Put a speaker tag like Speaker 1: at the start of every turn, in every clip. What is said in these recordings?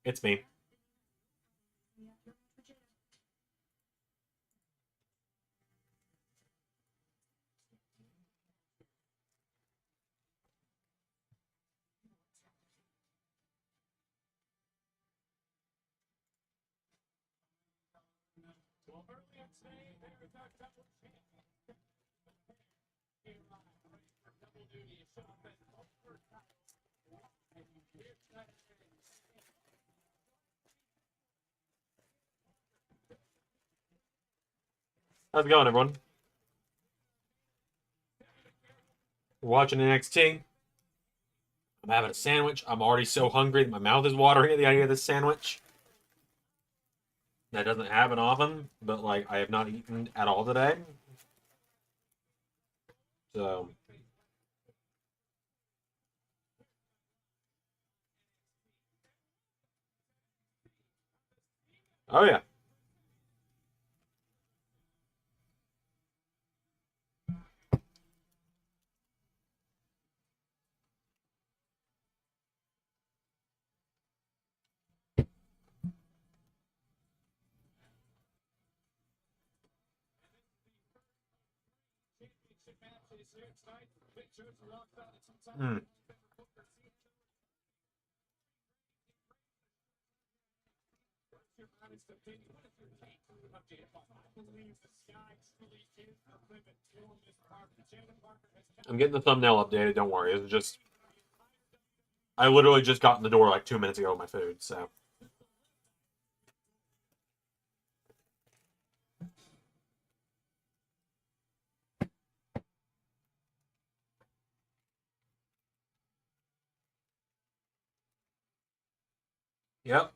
Speaker 1: It's me. How's it going, everyone? We're watching NXT. I'm having a sandwich. I'm already so hungry that my mouth is watering at the idea of this sandwich. That doesn't happen often, but like I have not eaten at all today. So, oh yeah. Mm. I'm getting the thumbnail updated. Don't worry. It's just I literally just got in the door like 2 minutes ago with my food. So. Yep.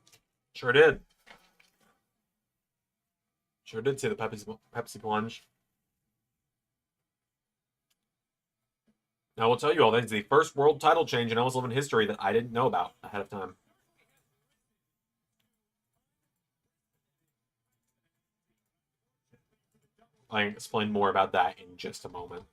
Speaker 1: Sure did. Sure did see the Pepsi plunge. Now, I will tell you all, that is the first world title change in LS11 history that I didn't know about ahead of time. I can explain more about that in just a moment.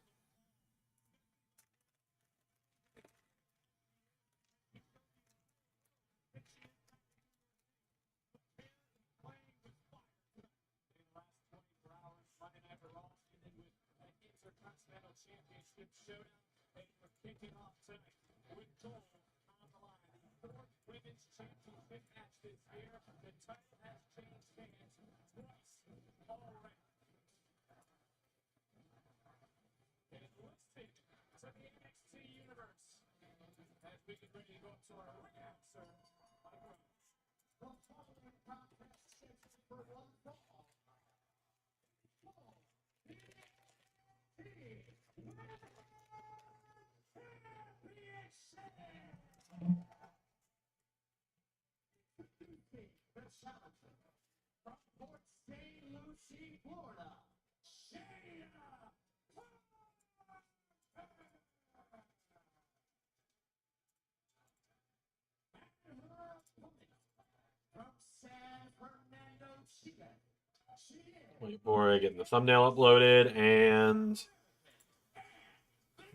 Speaker 1: Wait for getting the thumbnail uploaded, and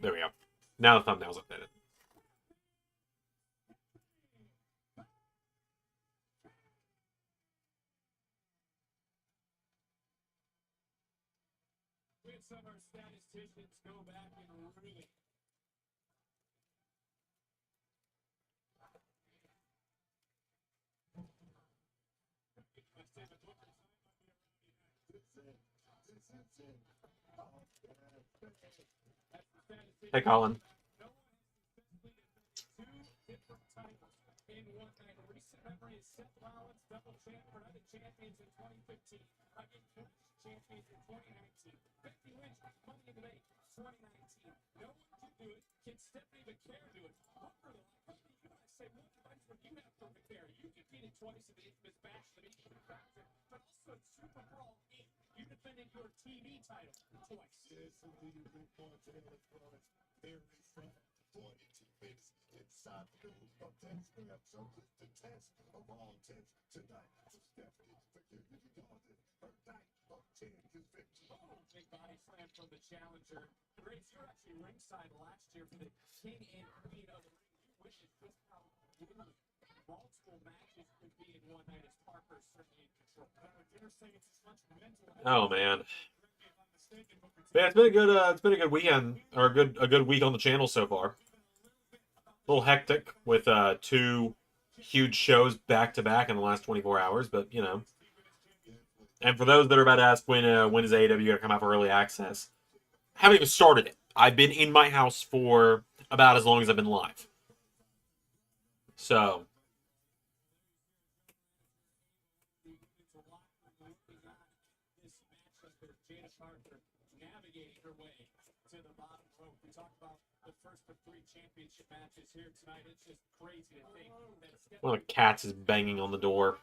Speaker 1: there we go. Now the thumbnail's updated. Some of our statisticians go back and really Hey, Colin. Oh man. Yeah, it's been a good weekend or a good week on the channel so far. A little hectic with two huge shows back to back in the last 24 hours, but you know. And for those that are about to ask when is AEW going to come out for early access, I haven't even started it. I've been in my house for about as long as I've been live. So one of the cats is banging on the door.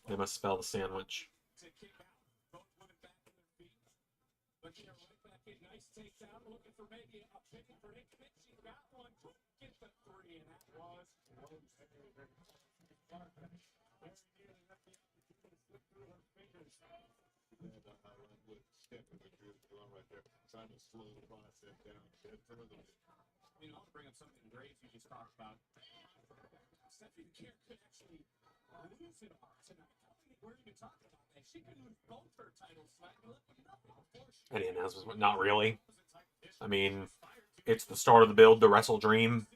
Speaker 1: They must spell the sandwich. Any announcements? Not really. I mean, it's the start of the build to Wrestle Dream.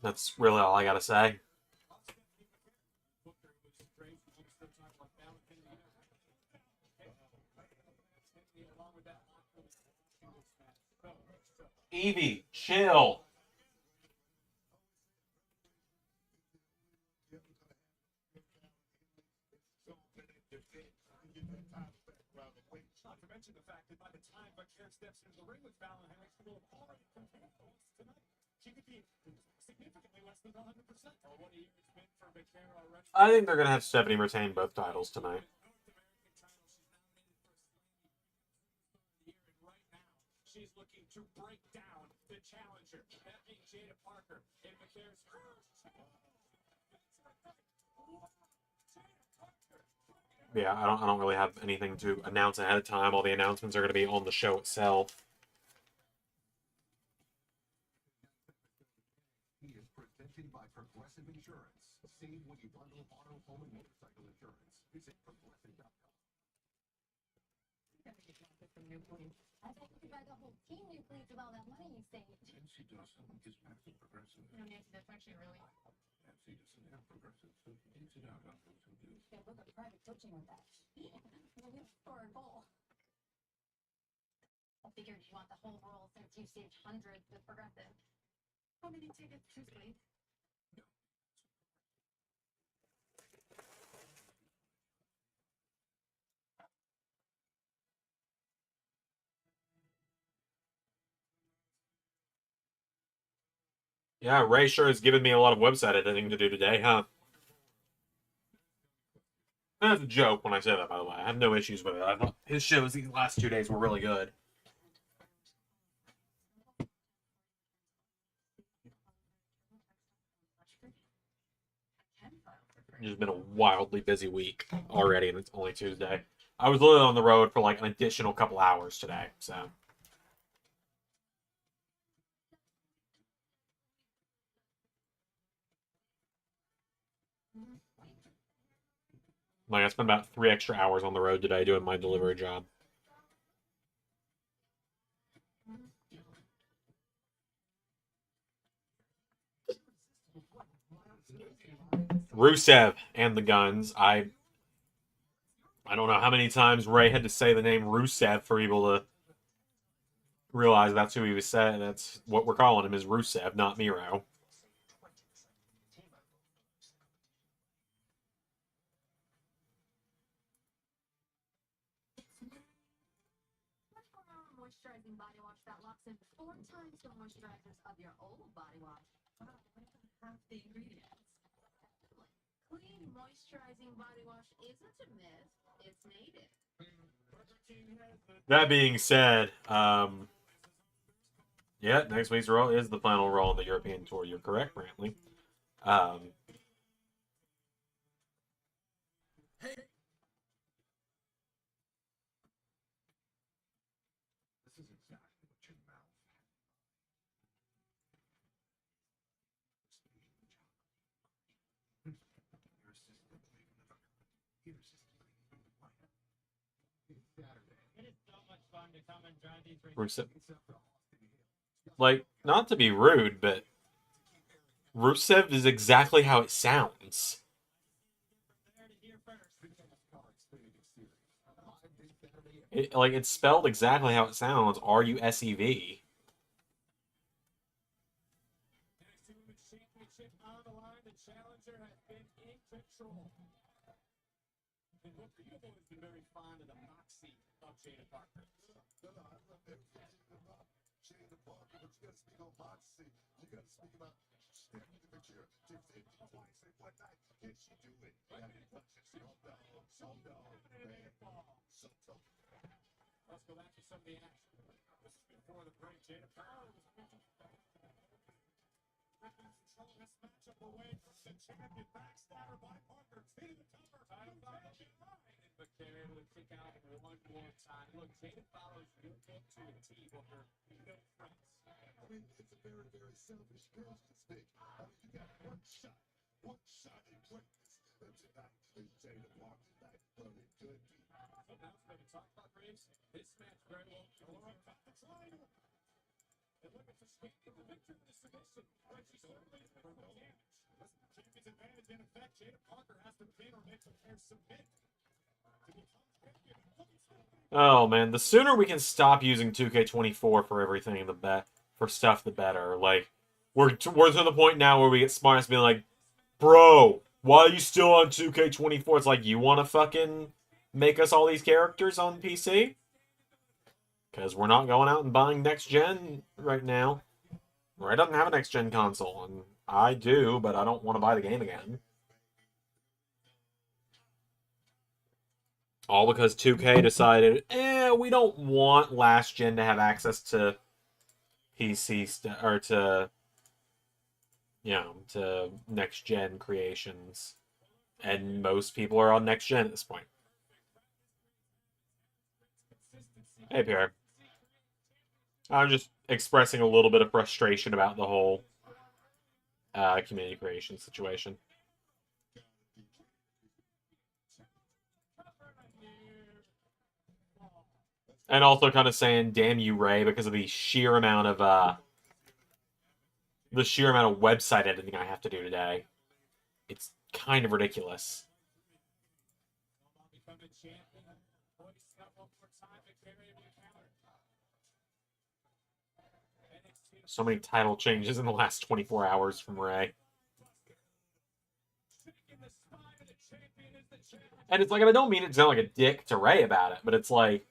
Speaker 1: That's really all I gotta say. Evie, chill. I think they're gonna have Stephanie retain both titles tonight. Yeah, I don't really have anything to announce ahead of time. All the announcements are going to be on the show itself. He is presented by Progressive Insurance. Save when you bundle auto, home, and motorcycle insurance. Visit progressive.com.
Speaker 2: I thought you could buy the whole team new fleets with all that money you saved.
Speaker 3: Nancy doesn't. It's Nancy Progressive.
Speaker 2: No, Nancy, that's actually really.
Speaker 3: Nancy doesn't have Progressive, so he takes it out on those who do.
Speaker 2: You could book a private coaching with that. For a goal. I figured you want the whole roll since you saved hundreds with Progressive. How many tickets to sleep?
Speaker 1: Yeah, Ray sure has given me a lot of website editing to do today, huh? That's a joke when I say that, by the way. I have no issues with it. I thought his shows these last 2 days were really good. It's been a wildly busy week already, and it's only Tuesday. I was literally on the road for like an additional couple hours today, so. Like, I spent about 3 extra hours on the road today doing my delivery job. Rusev and the Guns. I don't know how many times Ray had to say the name Rusev for people to realize that's who he was saying. That's what we're calling him is Rusev, not Miro.
Speaker 2: Moisturizing body wash that locks in 4 times the moisturizers of your old body wash. Half the ingredients. Clean moisturizing body wash isn't a myth, it's native.
Speaker 1: That being said, yeah, next week's Raw is the final Raw on the European tour. You're correct, Brantley.
Speaker 3: This is exactly what your mouth. Your assistant made another
Speaker 1: Rusev. Like, not to be rude, but Rusev is exactly how it sounds. It's spelled exactly how it sounds. Rusev. Oh man, the sooner we can stop using 2K24 for everything, for stuff, the better. Like, we're to the point now where we get smart being like, bro, why are you still on 2K24? It's like, you want to fucking make us all these characters on PC? Because we're not going out and buying next gen right now. Ray doesn't have a next gen console, and I do, but I don't want to buy the game again. All because 2K decided, we don't want last gen to have access to PC or to, to next gen creations, and most people are on next gen at this point. Hey, Pierre. I'm just expressing a little bit of frustration about the whole community creation situation. And also kind of saying, damn you, Ray, because of the sheer amount of website editing I have to do today. It's kind of ridiculous. So many title changes in the last 24 hours from Ray. And it's like, I don't mean it to sound like a dick to Ray about it, but it's like,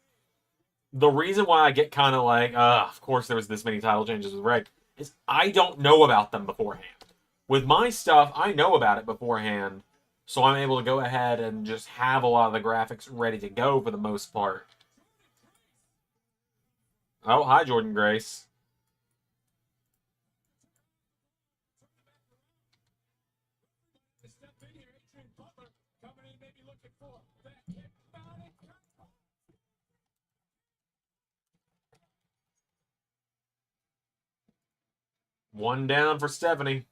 Speaker 1: the reason why I get kind of like, of course there was this many title changes with Ray, is I don't know about them beforehand. With my stuff, I know about it beforehand, so I'm able to go ahead and just have a lot of the graphics ready to go for the most part. Oh, hi, Jordan Grace. One down for Stephanie.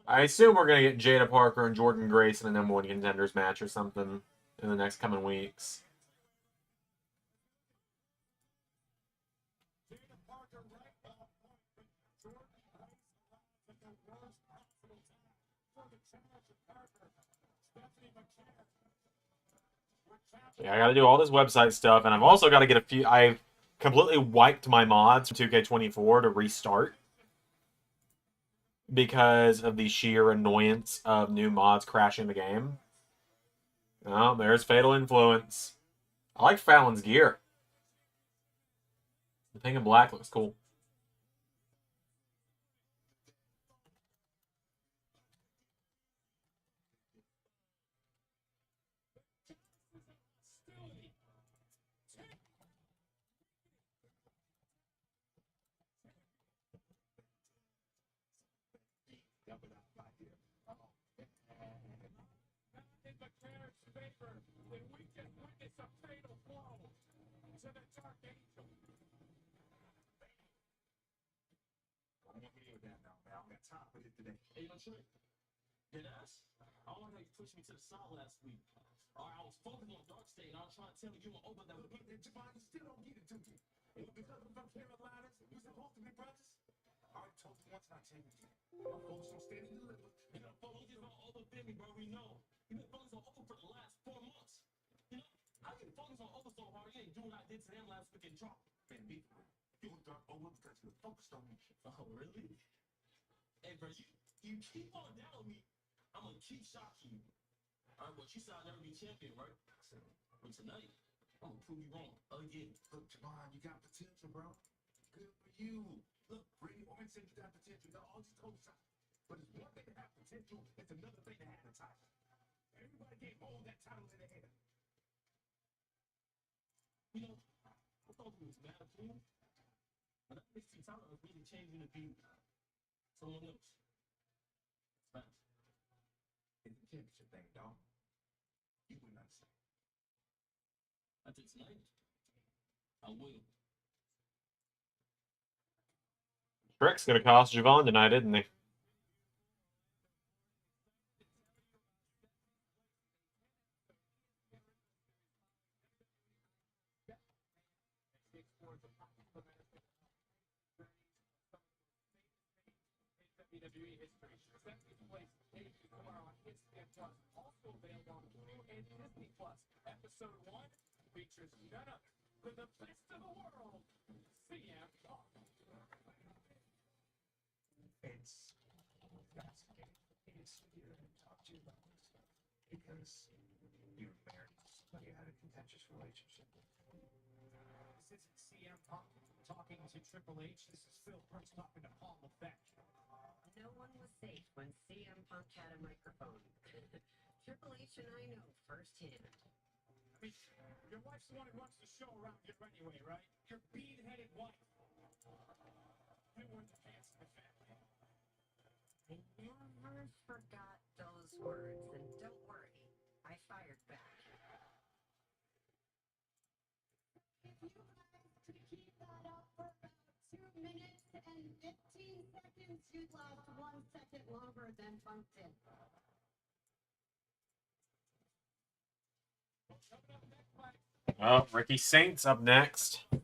Speaker 1: I assume we're going to get Jada Parker and Jordan Grace in a number one contenders match or something in the next coming weeks. Yeah, I got to do all this website stuff, and I've also got to get a few... I've completely wiped my mods from 2K24 to restart because of the sheer annoyance of new mods crashing the game. Oh, there's Fatal Influence. I like Fallon's gear. The pink and black looks cool.
Speaker 3: it out right here. In the Carrick's favor, then we just witnessed a fatal blow to the Dark Angel. I want to hear that now, man. I got time for this today.
Speaker 4: Hey, you know, Trey, did ass? I don't know how you pushed me to the side last week. I was focused on Dark State, and I was trying to tell you and Oba that we
Speaker 3: But Javon, you still don't get it to me. And because we're from Carolina, we're supposed to be brothers. I already told you once, and I tell you again. I'm focused on standing delivered.
Speaker 4: you know, focus on Oba Bimmy, bro. We know. You've been focused on Oba for the last 4 months. You know, I can focus on Oba so hard, you ain't doing what I did to him last week and drop.
Speaker 3: Man, me, you were dark over because you're focused on me.
Speaker 4: Oh, really? Hey, bro, you keep on down with me, I'm gonna keep shocking you. All right, but you said I'll never be champion, right? But tonight, I'm gonna prove you wrong again.
Speaker 3: Look, Javon, you got potential, bro. Good for you. Look, Brittany always said you got potential. Y'all all just told me something. But it's one thing to have potential, it's another thing to have the title. Everybody can't hold that title in their hand.
Speaker 4: You know, I thought it was mad cool, but that NXT title is really changing to be someone else. It's fast.
Speaker 3: It's a championship thing, dog. You wouldn't understand.
Speaker 4: After tonight, I will.
Speaker 1: Trick's gonna cost Javon tonight, isn't he?
Speaker 3: WWE history. Second place, AG4 on Instant Plus. Also available on Hulu and Disney Plus. Episode 1 features none other than the best of the world, CM Punk. It's fascinating. It's here to talk to you about this because you're married to somebody you had a contentious relationship with. This isn't CM Punk talking to Triple H. This is Phil Brooks talking to Paul Levesque.
Speaker 5: No one was safe when CM Punk had a microphone. Triple H and I know firsthand.
Speaker 3: I mean, your wife's the one who runs the show around here anyway, right? Your bead-headed wife. You were the pants in the family.
Speaker 5: I never forgot those words, and don't worry, I fired back.
Speaker 2: If you guys could keep that up for about 2 minutes and 15 seconds, you'd last 1 second longer than Punk did.
Speaker 1: Oh, Ricky Saints up next.
Speaker 2: We're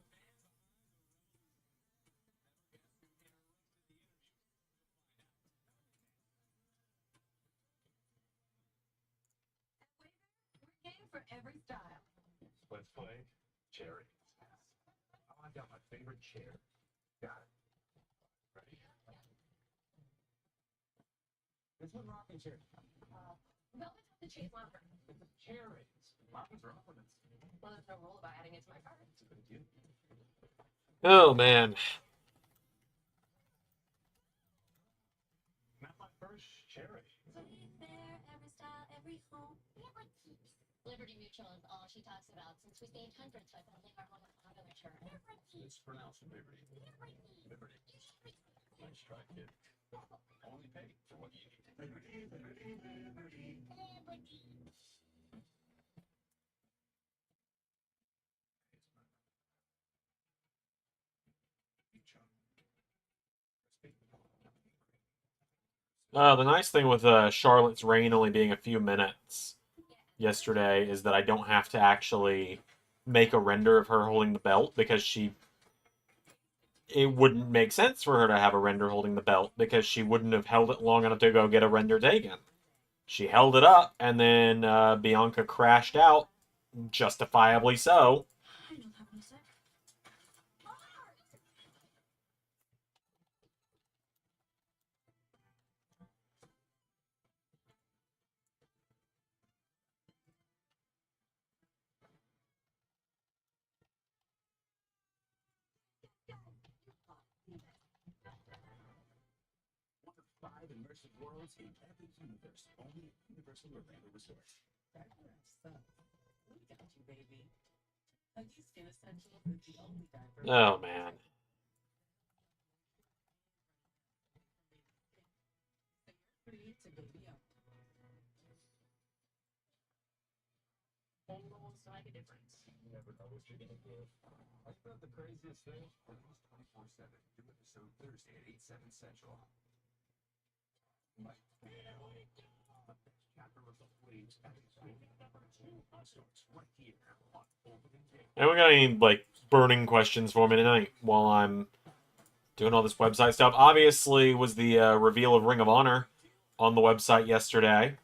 Speaker 2: game for every style.
Speaker 3: Let's play cherry. I got my favorite chair. Got it. Ready? This one rocking chair.
Speaker 2: Velvet has the chase longer.
Speaker 3: Cherries. Rockets are opponents.
Speaker 2: Well, there's no rule about adding it to my card.
Speaker 3: It's a good idea.
Speaker 1: Oh man.
Speaker 3: Not my first cherry.
Speaker 2: Every fair, every style, every home. Liberty Mutual is all she talks about since we saved hundreds by building our home with auto insurance.
Speaker 3: It's pronounced Liberty. Liberty. Nice try, kid. Only pay for what you need. Liberty, liberty, liberty.
Speaker 1: The nice thing with Charlotte's reign only being a few minutes yesterday is that I don't have to actually make a render of her holding the belt because it wouldn't make sense for her to have a render holding the belt because she wouldn't have held it long enough to go get a render taken. She held it up, and then Bianca crashed out, justifiably so.
Speaker 2: I don't have music.
Speaker 3: One of 5 immersive worlds in every universe. Only Universal Orlando Resort.
Speaker 5: We got you, baby. Huggy Skin Essentials is the only diaper.
Speaker 1: Oh man.
Speaker 5: It's a good deal. Home goals make a difference.
Speaker 3: You never know what you're gonna get. I thought the craziest thing. Release 24/7. New episode Thursday at 8/7 Central. Mike. Chapter of the Flames episode #2 starts right here on Opening Day.
Speaker 1: And we got any like burning questions for me tonight while I'm doing all this website stuff? Obviously, was the reveal of Ring of Honor on the website yesterday,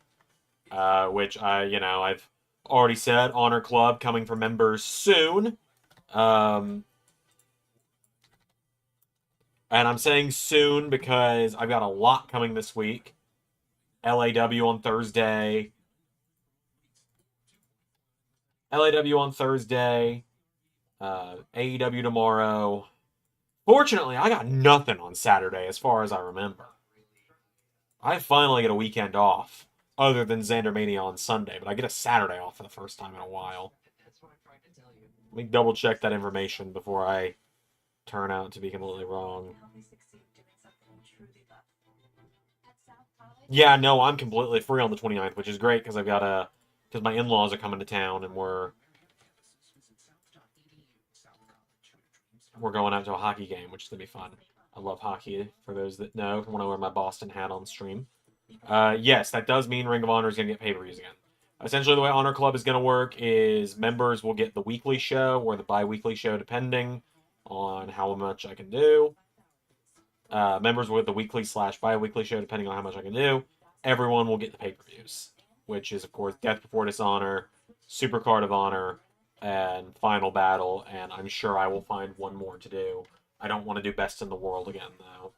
Speaker 1: which I've already said Honor Club coming for members soon. And I'm saying soon because I've got a lot coming this week. LAW on Thursday. AEW tomorrow. Fortunately, I got nothing on Saturday as far as I remember. I finally get a weekend off, other than Xander Mania on Sunday, but I get a Saturday off for the first time in a while.
Speaker 5: That's what I'm trying to tell you.
Speaker 1: Let me double check that information before I turn out to be completely wrong.
Speaker 2: Help me succeed doing something I truly love. At South College,
Speaker 1: Yeah, no, I'm completely free on the 29th, which is great because because my in-laws are coming to town and we're going out to a hockey game, which is gonna be fun. I love hockey. For those that know, when I wear my Boston hat on stream. Yes, that does mean Ring of Honor is gonna get pay-per-views again. Essentially, the way Honor Club is gonna work is members will get the weekly show or the bi-weekly show, depending on how much I can do. Members will get the weekly/bi-weekly show, depending on how much I can do. Everyone will get the pay-per-views, which is, of course, Death Before Dishonor, Super Card of Honor, and Final Battle, and I'm sure I will find one more to do. I don't want to do Best in the World again, though.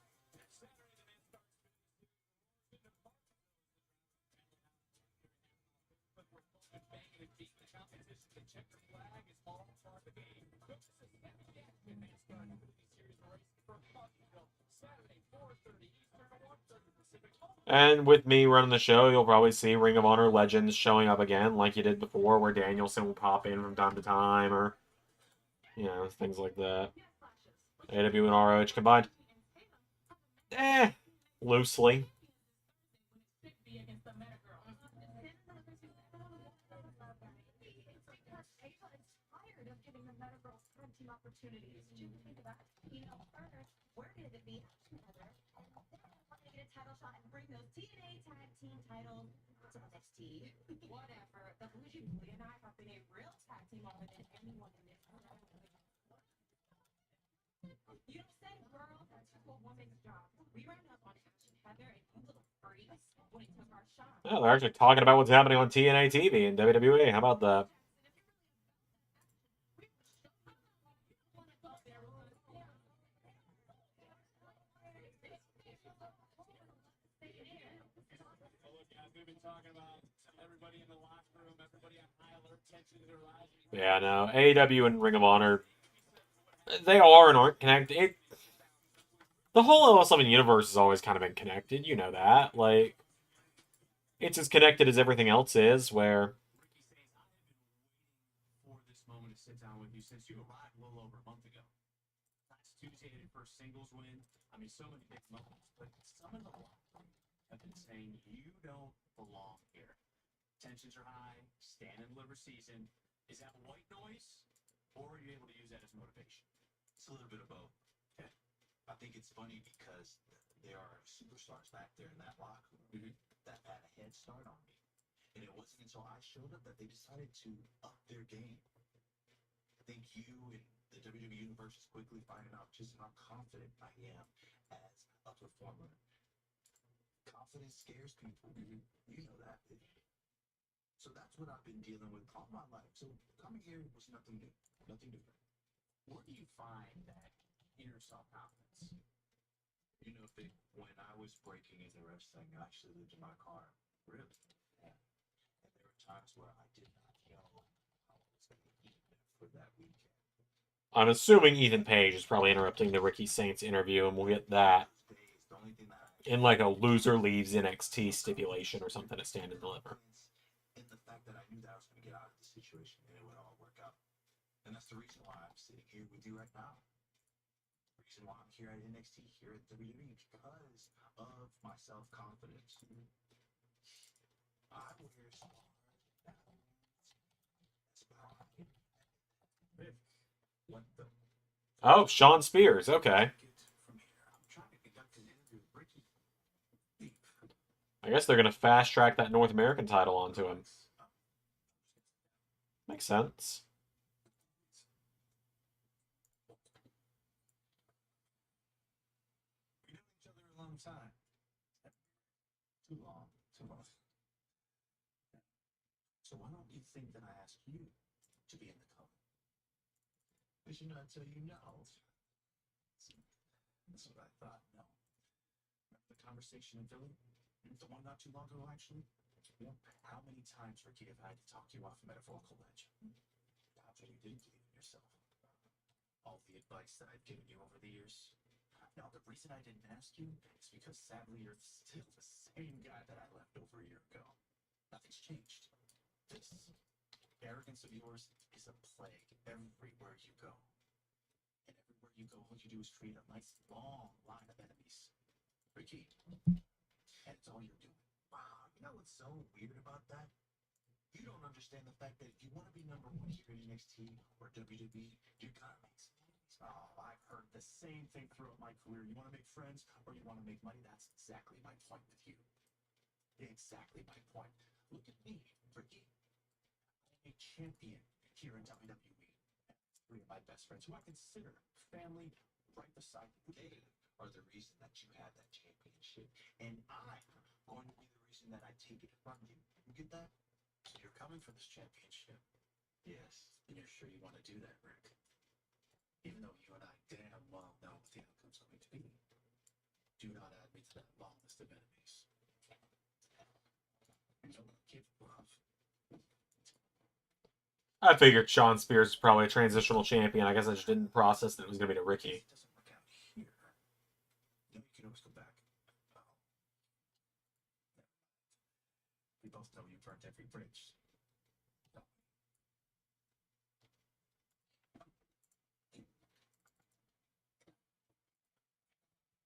Speaker 1: And with me running the show, you'll probably see Ring of Honor legends showing up again, like you did before, where Danielson will pop in from time to time, or, things like that. AW and ROH combined. Loosely.
Speaker 2: tired of giving the Meta Girls tag team opportunities. Did you think of that? First, where did it be? Heather. Want to get a title shot and bring those TNA tag team titles to NXT.
Speaker 5: Whatever. The Bougie Boy and I have been a real tag team longer than anyone in this world. You don't say, girl. That's a woman's job. We ran up on Ash and Heather and you little freaks when it took our shot.
Speaker 1: Oh, they're actually talking about what's happening on TNA TV and WWE. How about that? Yeah, no. AEW and Ring of Honor, they are and aren't connected. The whole LS11 universe has always kind of been connected. You know that. Like, it's as connected as everything else is, where...
Speaker 3: For this moment to sit down with you since you arrived a little over a month ago. Last Tuesday, your first singles win. I mean, so many big moments, but some of the have been saying you don't belong here. Tensions are high, stand and deliver season. Is that white noise, or are you able to use that as motivation?
Speaker 6: It's a little bit of both. Okay. I think it's funny because there are superstars back there in that locker room that had a head start on me. And it wasn't until I showed up that they decided to up their game. I think you and the WWE Universe is quickly finding out just how confident I am as a performer. Confidence scares people. You know that. So that's what I've been dealing with all my life. So coming here was nothing new. Nothing different.
Speaker 3: Where do you find that inner self-confidence?
Speaker 6: You know, Vic, when I was breaking into wrestling, I actually lived in my car.
Speaker 3: Really?
Speaker 6: Yeah. And there were times where I did not know how I was going to eat for that weekend.
Speaker 1: I'm assuming Ethan Page is probably interrupting the Ricky Saints interview, and we'll get that
Speaker 6: The only thing that I
Speaker 1: in like a loser leaves NXT stipulation or something to Stand and Deliver.
Speaker 6: in the fact that I knew that I was going to get out of the situation and it would all work out. And that's the reason why I'm sitting here with you right now. reason why I'm here at NXT, here at WWE, because of my self-confidence. I wear smart. What the?
Speaker 1: Oh, Sean Spears. Okay.
Speaker 6: From here, I'm trying to conduct an interview with Ricky.
Speaker 1: I guess they're gonna fast track that North American title onto him. Makes sense.
Speaker 6: We know each other a long time. Too long. Too long. So why don't you think that I ask you to be in the company? Because you know, until you know. That's what I thought. No. Remember the conversation in Philly? The one not too long ago, actually? How many times, Ricky, have I had to talk you off a metaphorical ledge? How that you didn't believe in yourself? All the advice that I've given you over the years. Now, the reason I didn't ask you is because sadly you're still the same guy that I left over a year ago. Nothing's changed. This arrogance of yours is a plague everywhere you go. And everywhere you go, all you do is create a nice long line of enemies. Ricky. And it's all you're doing. Wow, you know what's so weird about that? You don't understand the fact that if you want to be number one here at NXT or WWE, you gotta make some movies. Oh, I've heard the same thing throughout my career. You want to make friends or you want to make money? That's exactly my point with you. Exactly my point. Look at me, Ricky. I'm a champion here in WWE. Three of my best friends, who I consider family, right beside me. They are the reason that you had that championship. And I'm going to be the reason that I take it from you. You get that? So you're coming for this championship. Yes. And you're sure you want to do that, Rick? Even though you and I damn well know what the outcome's going to be. Do not add me to that long list of enemies. You don't give love.
Speaker 1: I figured Sean Spears was probably a transitional champion. I guess I just didn't process that it was gonna be to Ricky.
Speaker 6: This doesn't work out here. Then you can always go back. Oh. We both know you burnt every bridge. Don't we?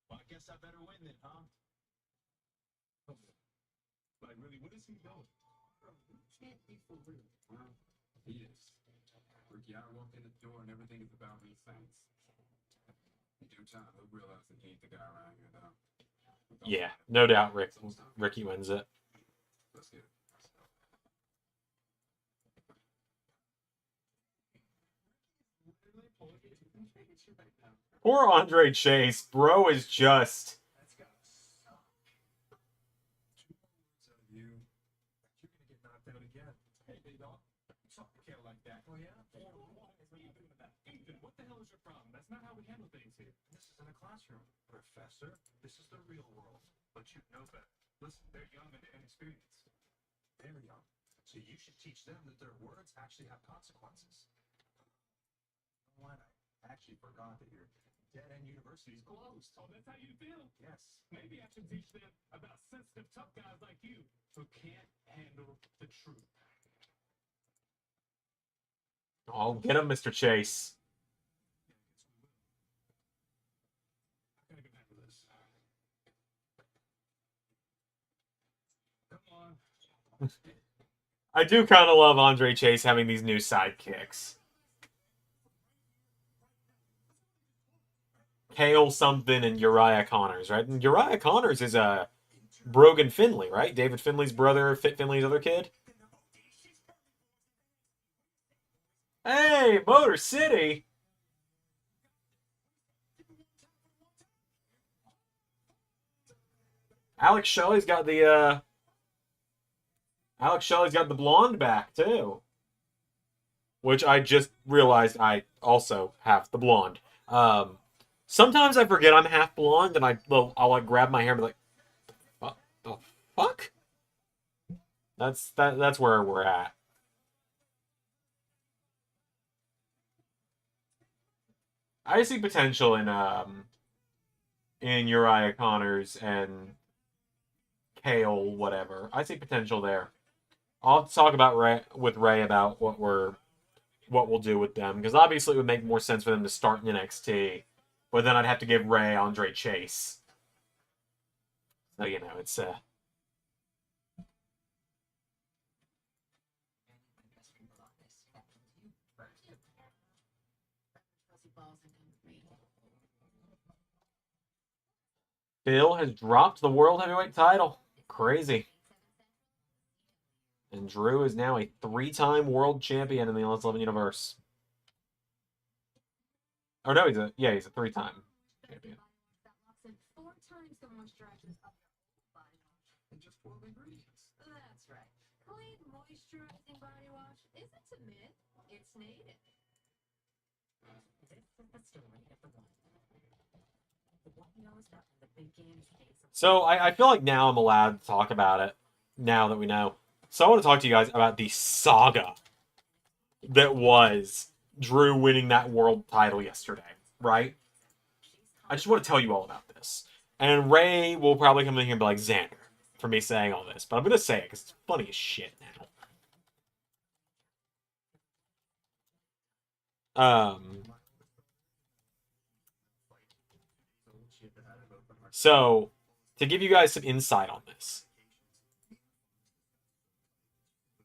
Speaker 4: Well, I guess I better win then, huh? Like, really, what is he doing? You can't be for real.
Speaker 3: He is. Ricky, I walk in the door and everything is about me Saints. In due time, he'll realize that he ain't the guy around here, though.
Speaker 1: Yeah, no doubt Ricky wins it.
Speaker 3: Let's get it.
Speaker 1: Poor Andre Chase. Bro is just...
Speaker 3: That's gotta suck. 2 words out of you, you're gonna get knocked out again.
Speaker 4: Hey, big dog. You talk to Kel like that.
Speaker 3: Oh, yeah?
Speaker 4: Ethan, what the hell is your problem? That's not how we handle things here.
Speaker 3: This isn't a classroom, Professor. This is the real world. But you know better. Listen, they're young and inexperienced. They're young. So you should teach them that their words actually have consequences. You know what? I actually forgot that your dead-end university is closed.
Speaker 4: Oh, that's how you feel?
Speaker 3: Yes.
Speaker 4: Maybe I should teach them about sensitive, tough guys like you who can't handle the truth.
Speaker 1: Oh, get him, Mr. Chase.
Speaker 3: I gotta get back to this. Come on.
Speaker 1: I do kind of love Andre Chase having these new sidekicks. Kale something and Uriah Connors, right? And Uriah Connors is Brogan Finley, right? David Finley's brother, Fit Finley's other kid. Hey, Motor City. Alex Shelley's got the blonde back too. Which I just realized I also have the blonde. Sometimes I forget I'm half blonde, and I'll like grab my hair and be like, "What the fuck?" That's where we're at. I see potential in Uriah Connors and Kale, whatever. I see potential there. I'll talk about with Ray about what we'll do with them, because obviously it would make more sense for them to start in NXT But then I'd have to give Ray Andre Chase. So, you know, it's
Speaker 2: Fuzzy balls and come with me.
Speaker 1: Bill has dropped the World Heavyweight title. Crazy. And Drew is now a 3-time world champion in the LS11 universe. Oh no, he's a 3-time champion.
Speaker 2: That locks in 4 times the moisturizers of your old body wash.
Speaker 3: And just 12 ingredients.
Speaker 2: That's right. Clean moisturizing body wash isn't a myth, it's native.
Speaker 5: This is the story of the one. The one knows that the big games days of
Speaker 1: So I feel like now I'm allowed to talk about it, now that we know. So I want to talk to you guys about the saga that was Drew winning that world title yesterday, right? I just want to tell you all about this. And Ray will probably come in here and be like, Xander, for me saying all this. But I'm going to say it because it's funny as shit now. So, to give you guys some insight on this.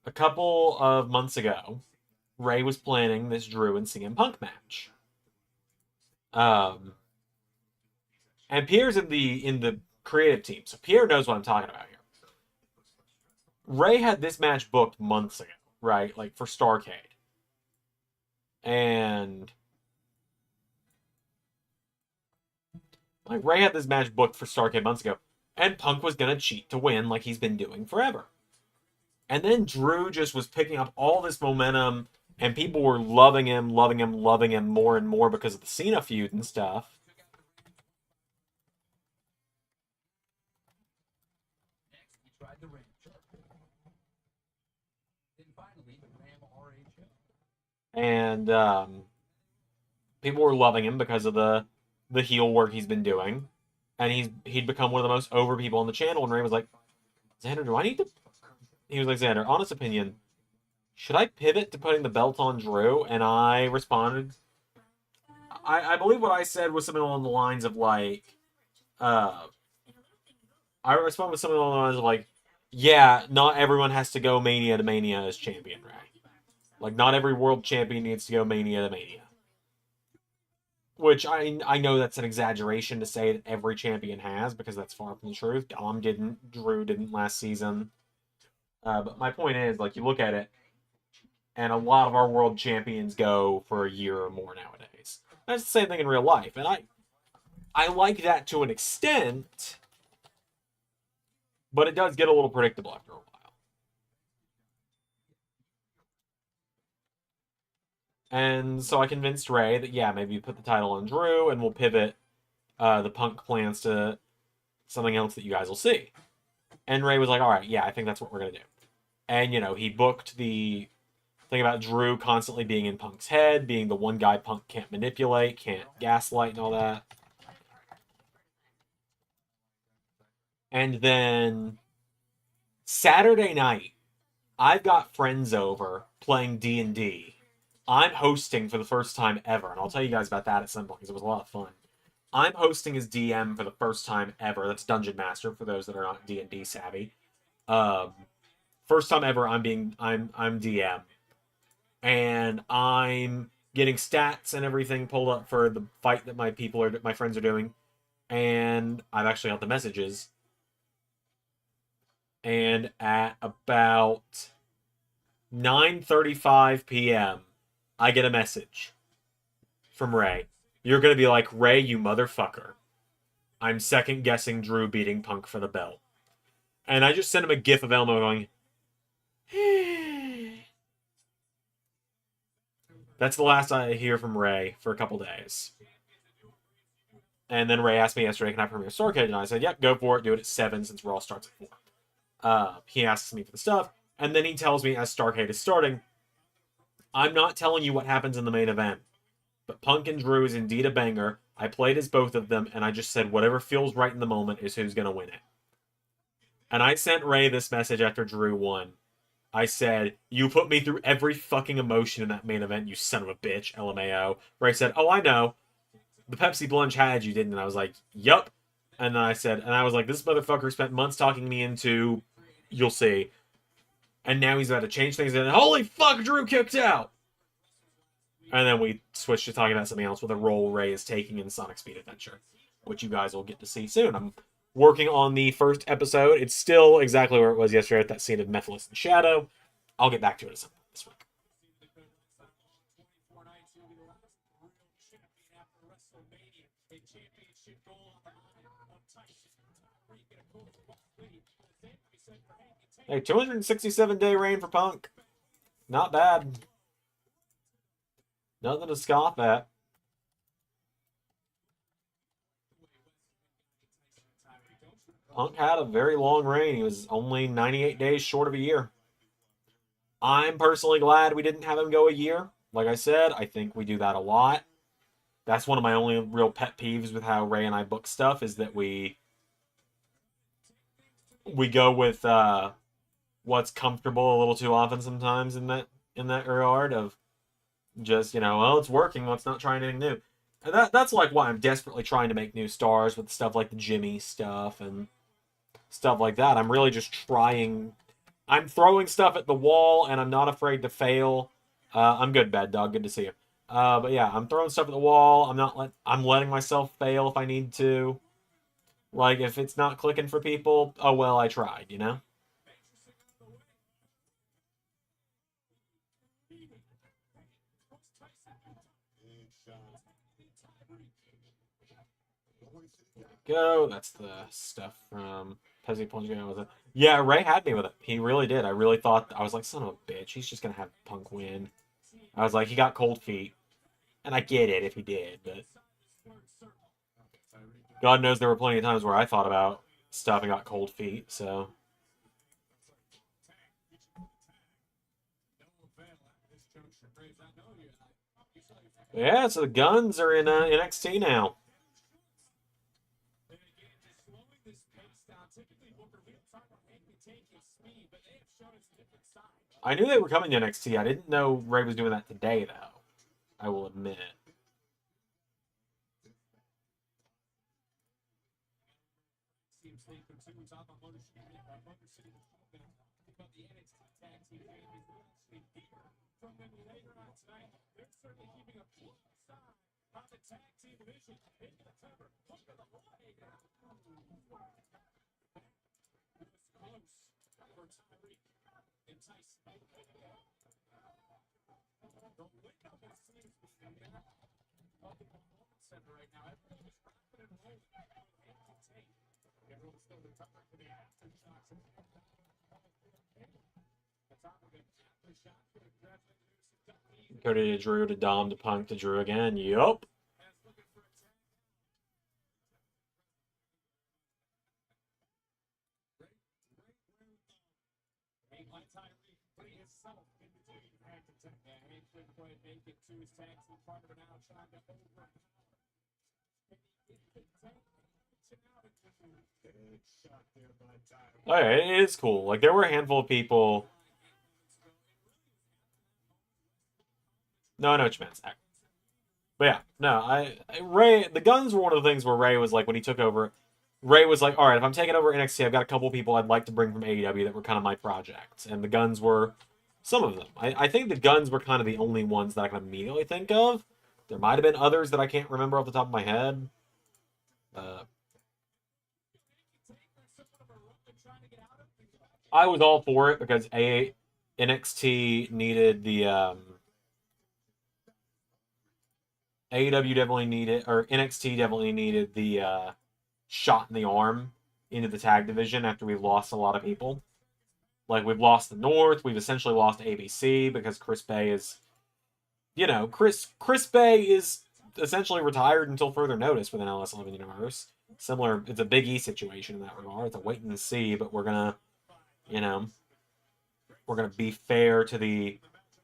Speaker 1: A couple of months ago, was planning this Drew and CM Punk match. And Pierre's in the creative team, so Pierre knows what I'm talking about here. Ray had this match booked months ago, right? Like for Starrcade. And like Ray had this match booked for Starrcade months ago, and Punk was gonna cheat to win like he's been doing forever. And then Drew just was picking up all this momentum, and people were loving him more and more because of the Cena feud and stuff.
Speaker 3: Next, we tried the Ram. Then finally, the Ram RHO.
Speaker 1: And people were loving him because of the heel work he's been doing. And he'd become one of the most over people on the channel, and Ray was like, Xander, do I need to... He was like, Xander, honest opinion, should I pivot to putting the belt on Drew? And I responded, I believe what I said was something along the lines of like, I responded with something along the lines of like, yeah, not everyone has to go Mania to Mania as champion, right? Like, not every world champion needs to go Mania to Mania. Which I know that's an exaggeration to say that every champion has, because that's far from the truth. Dom didn't, Drew didn't last season. But my point is, like, you look at it, and a lot of our world champions go for a year or more nowadays. That's the same thing in real life, and I like that to an extent, but it does get a little predictable after a while. And so I convinced Ray that, yeah, maybe you put the title on Drew, and we'll pivot the Punk plans to something else that you guys will see. And Ray was like, all right, yeah, I think that's what we're going to do. And, you know, he booked the thing about Drew constantly being in Punk's head, being the one guy Punk can't manipulate, can't gaslight and all that. And then Saturday night, I've got friends over playing D&D. I'm hosting for the first time ever, and I'll tell you guys about that at some point because it was a lot of fun. I'm hosting as DM for the first time ever. That's Dungeon Master for those that are not D&D savvy. First time ever I'm DM. And I'm getting stats and everything pulled up for the fight that my friends are doing. And I've actually got the messages. And at about 9:35 p.m., I get a message from Ray. You're going to be like, Ray, you motherfucker. I'm second guessing Drew beating Punk for the belt. And I just sent him a gif of Elmo going, That's the last I hear from Ray for a couple days. And then Ray asked me yesterday, can I premiere Starrcade? And I said, yep, go for it. Do it at 7 since Raw starts at 4. He asks me for the stuff. And then he tells me as Starrcade is starting, I'm not telling you what happens in the main event. But Punk and Drew is indeed a banger. I played as both of them, and I just said whatever feels right in the moment is who's going to win it. And I sent Ray this message after Drew won. I said, you put me through every fucking emotion in that main event, you son of a bitch, LMAO. Ray said, oh, I know. the Pepsi Plunge had you, didn't it? And I was like, yup. And then I said, and I was like, this motherfucker spent months talking me into, you'll see. And now he's about to change things, and holy fuck, Drew kicked out! And then we switched to talking about something else with a role Ray is taking in Sonic Speed Adventure, which you guys will get to see soon. I'm working on the first episode. It's still exactly where it was yesterday at that scene of Mephiles and Shadow. I'll get back to it at some point this week. Hey, 267-day reign for Punk. Not bad. Nothing to scoff at. Punk had a very long reign. He was only 98 days short of a year. I'm personally glad we didn't have him go a year. Like I said, I think we do that a lot. That's one of my only real pet peeves with how Ray and I book stuff, is that we go with what's comfortable a little too often sometimes in that regard of just, well, it's working, let's not try anything new. And that's like why I'm desperately trying to make new stars with stuff like the Jimmy stuff and stuff like that. I'm really just trying. I'm throwing stuff at the wall, and I'm not afraid to fail. I'm good, Bad Dog. Good to see you. But yeah, I'm throwing stuff at the wall. I'm letting myself fail if I need to. Like, if it's not clicking for people, oh well, I tried, Go. That's the stuff from Pezzy Plunge. Yeah, Ray had me with it. He really did. I really thought, I was like, son of a bitch, he's just gonna have Punk win. I was like, he got cold feet. And I get it if he did, but God knows there were plenty of times where I thought about stuff and got cold feet, so. Yeah, so the Guns are in NXT now. I knew they were coming to NXT. I didn't know Ray was doing that today, though. I will admit. Cody to Drew to Dom to Punk to Drew again. Yup. Oh, yeah, it is cool. Like, there were a handful of people. No, I know what you meant, Zach. But yeah, no, Ray, the Guns were one of the things where Ray was like, when he took over, Ray was like, all right, if I'm taking over NXT, I've got a couple people I'd like to bring from AEW that were kind of my projects. And the Guns were some of them. I think the Guns were kind of the only ones that I can immediately think of. There might have been others that I can't remember off the top of my head. I was all for it because NXT needed the AEW definitely needed, or NXT definitely needed the shot in the arm into the tag division after we've lost a lot of people. Like, we've lost the North, we've essentially lost ABC because Chris Bay is, Chris Bay is essentially retired until further notice within LS11 universe. Similar, it's a Big E situation in that regard. It's a wait and see, but we're gonna be fair to the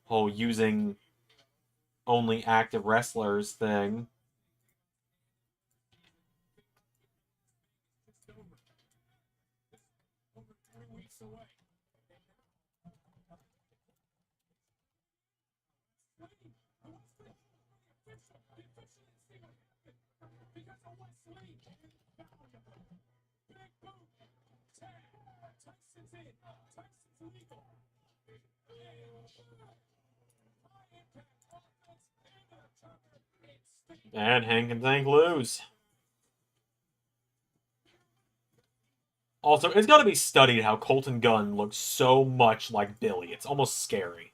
Speaker 1: whole using only active wrestlers thing. And Hank and Tank lose. Also, it's got to be studied how Colton Gunn looks so much like Billy. It's almost scary.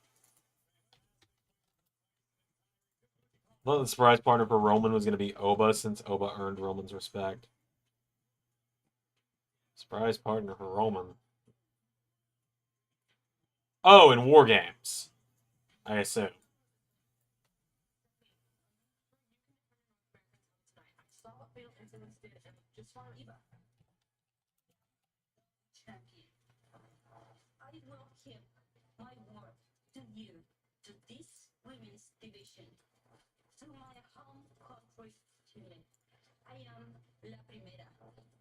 Speaker 1: I thought the surprise partner for Roman was going to be Oba, since Oba earned Roman's respect. Surprise partner for Roman. Oh, in War Games, I assume.
Speaker 2: Champion, I will keep my word to you, to this women's division, to my home country, Chile. I am La Primera.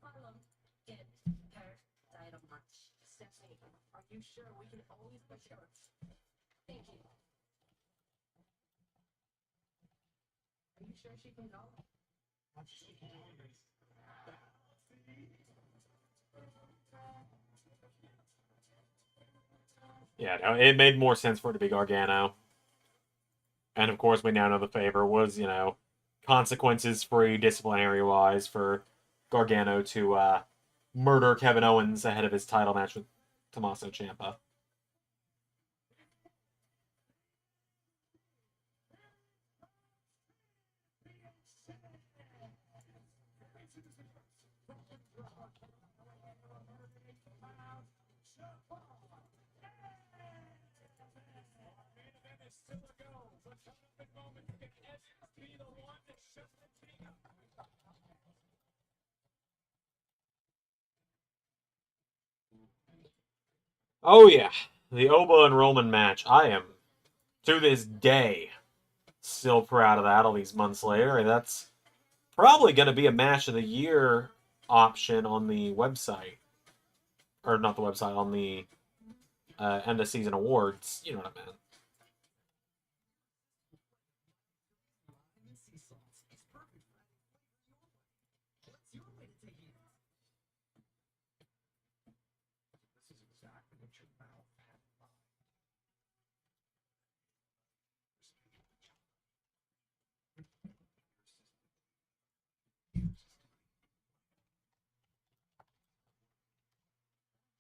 Speaker 2: Marlon, get her title match. Stephanie, are you sure we can always be sure? Thank you. Are you sure she can go?
Speaker 1: Yeah, no, it made more sense for it to be Gargano. And of course, we now know the favor was, you know, consequences-free, disciplinary-wise, for Gargano to murder Kevin Owens ahead of his title match with Tommaso Ciampa. Oh yeah, the Oba and Roman match. I am, to this day, still proud of that all these months later, and that's probably going to be a match of the year option on the website. Or not the website, on the end of season awards. You know what I meant.
Speaker 3: This is exactly what your mouth had in mind.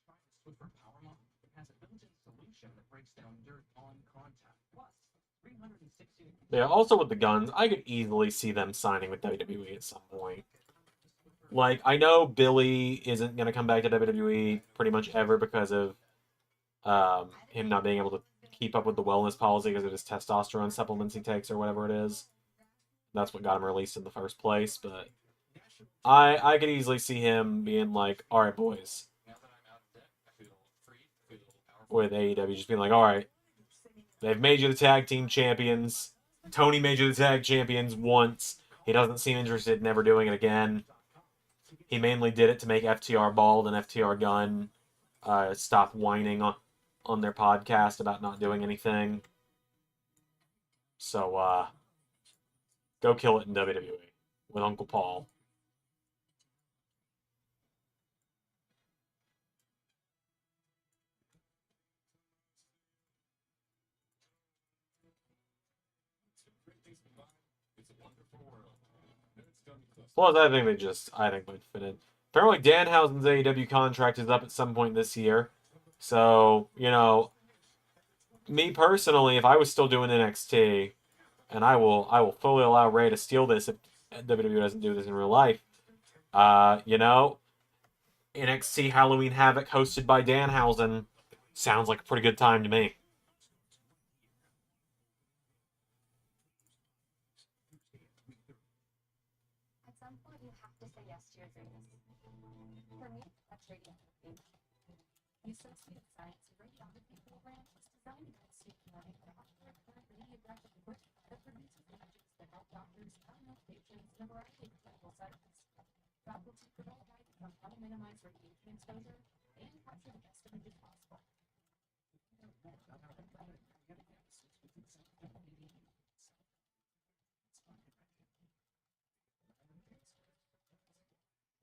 Speaker 3: Try the Swiffer Power Mop. It has a built-in solution that breaks down dirt on contact. Plus, 360.
Speaker 1: Yeah, also with the Guns, I could easily see them signing with WWE at some point. Like, I know Billy isn't going to come back to WWE pretty much ever because of him not being able to keep up with the wellness policy because of his testosterone supplements he takes or whatever it is. That's what got him released in the first place, but I could easily see him being like, all right, boys, with AEW, just being like, all right, they've made you the tag team champions. Tony made you the tag champions once. He doesn't seem interested in ever doing it again. He mainly did it to make FTR bald and FTR Gunn stop whining on their podcast about not doing anything. So, go kill it in WWE with Uncle Paul. Plus, I think they'd fit in. Apparently, Danhausen's AEW contract is up at some point this year. So, you know, me personally, if I was still doing NXT, and I will fully allow Ray to steal this if WWE doesn't do this in real life. You know, NXT Halloween Havoc hosted by Danhausen sounds like a pretty good time to me.
Speaker 2: At some point, you have to say yes to your dreams. For me, that's radiotherapy. UCSD Science Radiography program is designed to help students learning to accurate radiographic work that produces images that help doctors diagnose patients in a variety of clinical settings. Faculty provide guidance on how to minimize radiation exposure and capture the best images possible.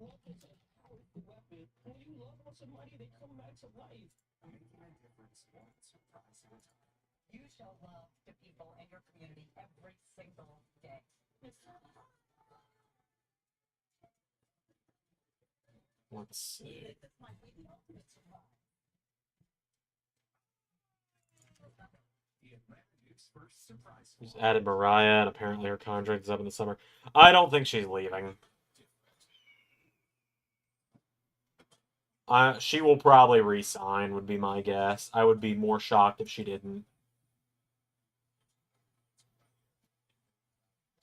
Speaker 4: Hulk is a powerful weapon. When you love on somebody, they come back to life.
Speaker 3: Making a difference one surprise at a time.
Speaker 5: You show love to people in your community every single day.
Speaker 1: Let's see.
Speaker 5: This might be the ultimate surprise.
Speaker 3: The Atlantic's first surprise.
Speaker 1: Just added Mariah, and apparently her contract is up in the summer. I don't think she's leaving. She will probably re-sign, would be my guess. I would be more shocked if she didn't.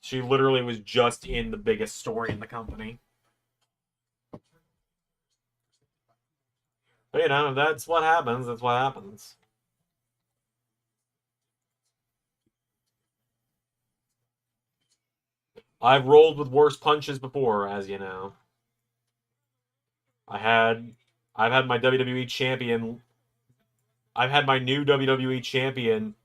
Speaker 1: She literally was just in the biggest story in the company. But, you know, that's what happens. That's what happens. I've rolled with worse punches before, as you know. I've had my WWE champion. I've had my new WWE champion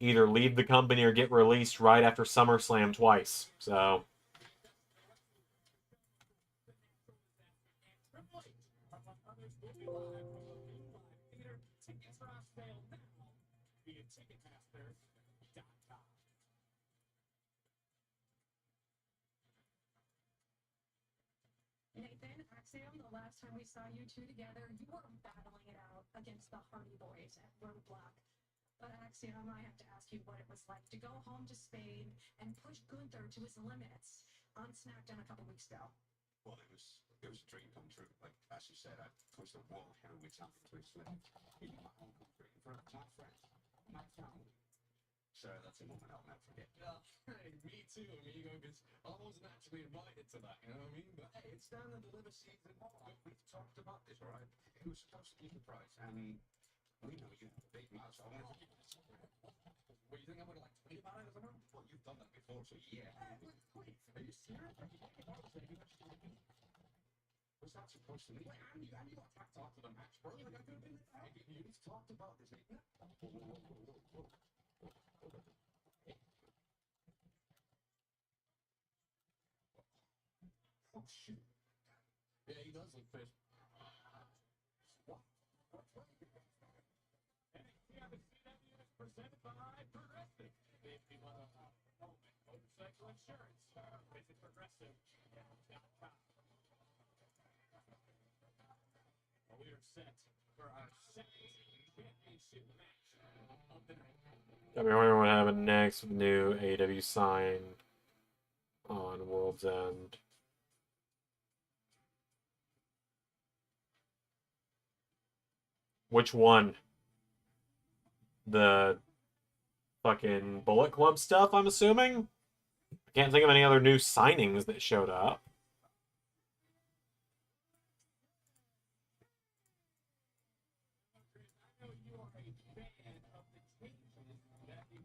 Speaker 1: either leave the company or get released right after SummerSlam twice. So.
Speaker 2: Nathan, Axiom, the last time we saw you two together, you were battling it out against the Hardy Boys at Roadblock. But Axiom, I have to ask you what it was like to go home to Spain and push Gunther to his limits on SmackDown a couple weeks ago.
Speaker 3: Well, it was a dream come true. Like as you said, I pushed the world heavyweight champion to his limit. You know, my home country, in front of my friends, my family. So that's a moment I'll never forget.
Speaker 4: Hey, me too, amigo, because I wasn't actually invited to that, you know what I mean? But hey, it's down to deliver season.
Speaker 3: We've talked about this, all right? It was supposed to be a surprise, and we know you have a big mouth, so I want to forget this.
Speaker 4: What, you think I'm gonna like tweet about it or something?
Speaker 3: Well, you've done that before, so yeah.
Speaker 4: Wait, are you serious? Are you thinking about it?
Speaker 3: Was that supposed to be?
Speaker 4: Wait, and you got talked to the match, bro? Like I could have been there.
Speaker 3: We've talked about this, ain't it?
Speaker 4: Oh shoot. Yeah, he does look fit. What? NXT on the CW is presented by Progressive. If you want to motorcycle insurance, visit Progressive.com. We are set for our second championship match of the night.
Speaker 1: I mean, what happened next with the new AEW sign on World's End. Which one? The fucking Bullet Club stuff, I'm assuming? I can't think of any other new signings that showed up.
Speaker 4: I know you are a fan of the changes that the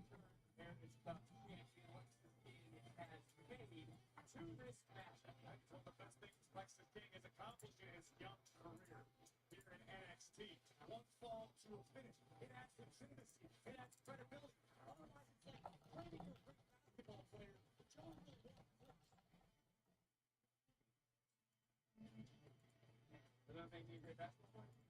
Speaker 4: current America's Cup champion Lexus King has made to this match. I told the best things Lexus King has accomplished in his young career here in NXT. One fall to a finish. It adds legitimacy. It adds credibility. Otherwise, it's like playing a great basketball player. Does that make me a great basketball player?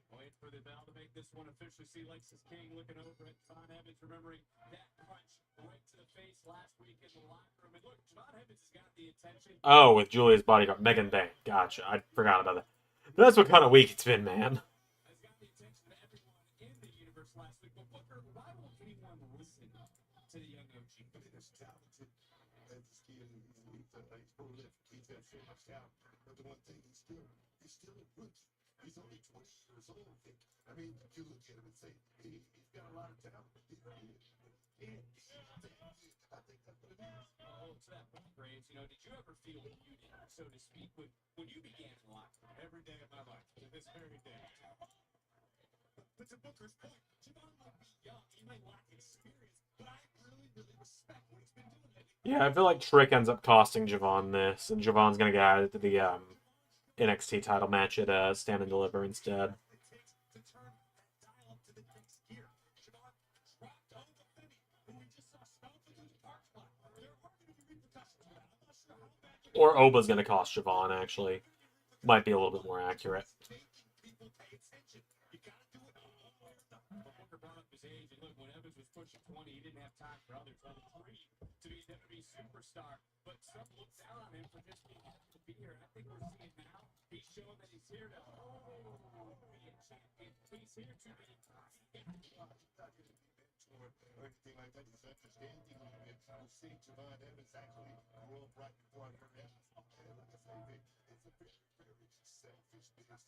Speaker 4: Wait for the bell to make this one officially. See Lexus King looking over at John Evans, remembering that punch right to the face last week in the locker room. And look, John Evans has got the attention.
Speaker 1: Oh, with Julia's bodyguard, Megan Bay. Gotcha. I forgot about that. That's what kind of week it's been, man.
Speaker 4: Has got the attention of everyone in the universe last week. But Booker, why won't anyone listen to the young OG?
Speaker 3: I mean, it's talented. As this kid, he's prolific. He's got so much talent. But the one thing, he's still a rookie. He's only 20 years old. I mean, you look at him and say, he's got a lot of talent. He really is. And I think that's what it is.
Speaker 4: Oh, to that point, Graves, you know, did you ever feel muted, so to speak, when you began in the locker room?
Speaker 3: Every day of my life, to this very day.
Speaker 4: But to Booker's point, Javon might be young, he might lack experience, but I really, really respect what he's been doing lately.
Speaker 1: Yeah, I feel like Trick ends up costing Javon this, and Javon's gonna get added to the NXT title match at Stand and Deliver instead.
Speaker 4: To turn that dial up to the next gear. Javon dropped on the Finny, who we just
Speaker 1: Or Oba's going to cost Siobhan, actually. Might be a little bit more accurate.
Speaker 4: Booker brought up his age, and look, when Evans was pushing 20, he didn't have time for others to be a WWE superstar. But some look down on him for just being happy to be here. And I think we're seeing now he's showing that he's here to be a champion. He's here to be.
Speaker 3: Or anything like that. He's understanding it. We've seen Javon Evans actually grow up right before our very eyes. And like I say, it's a very, very selfish business.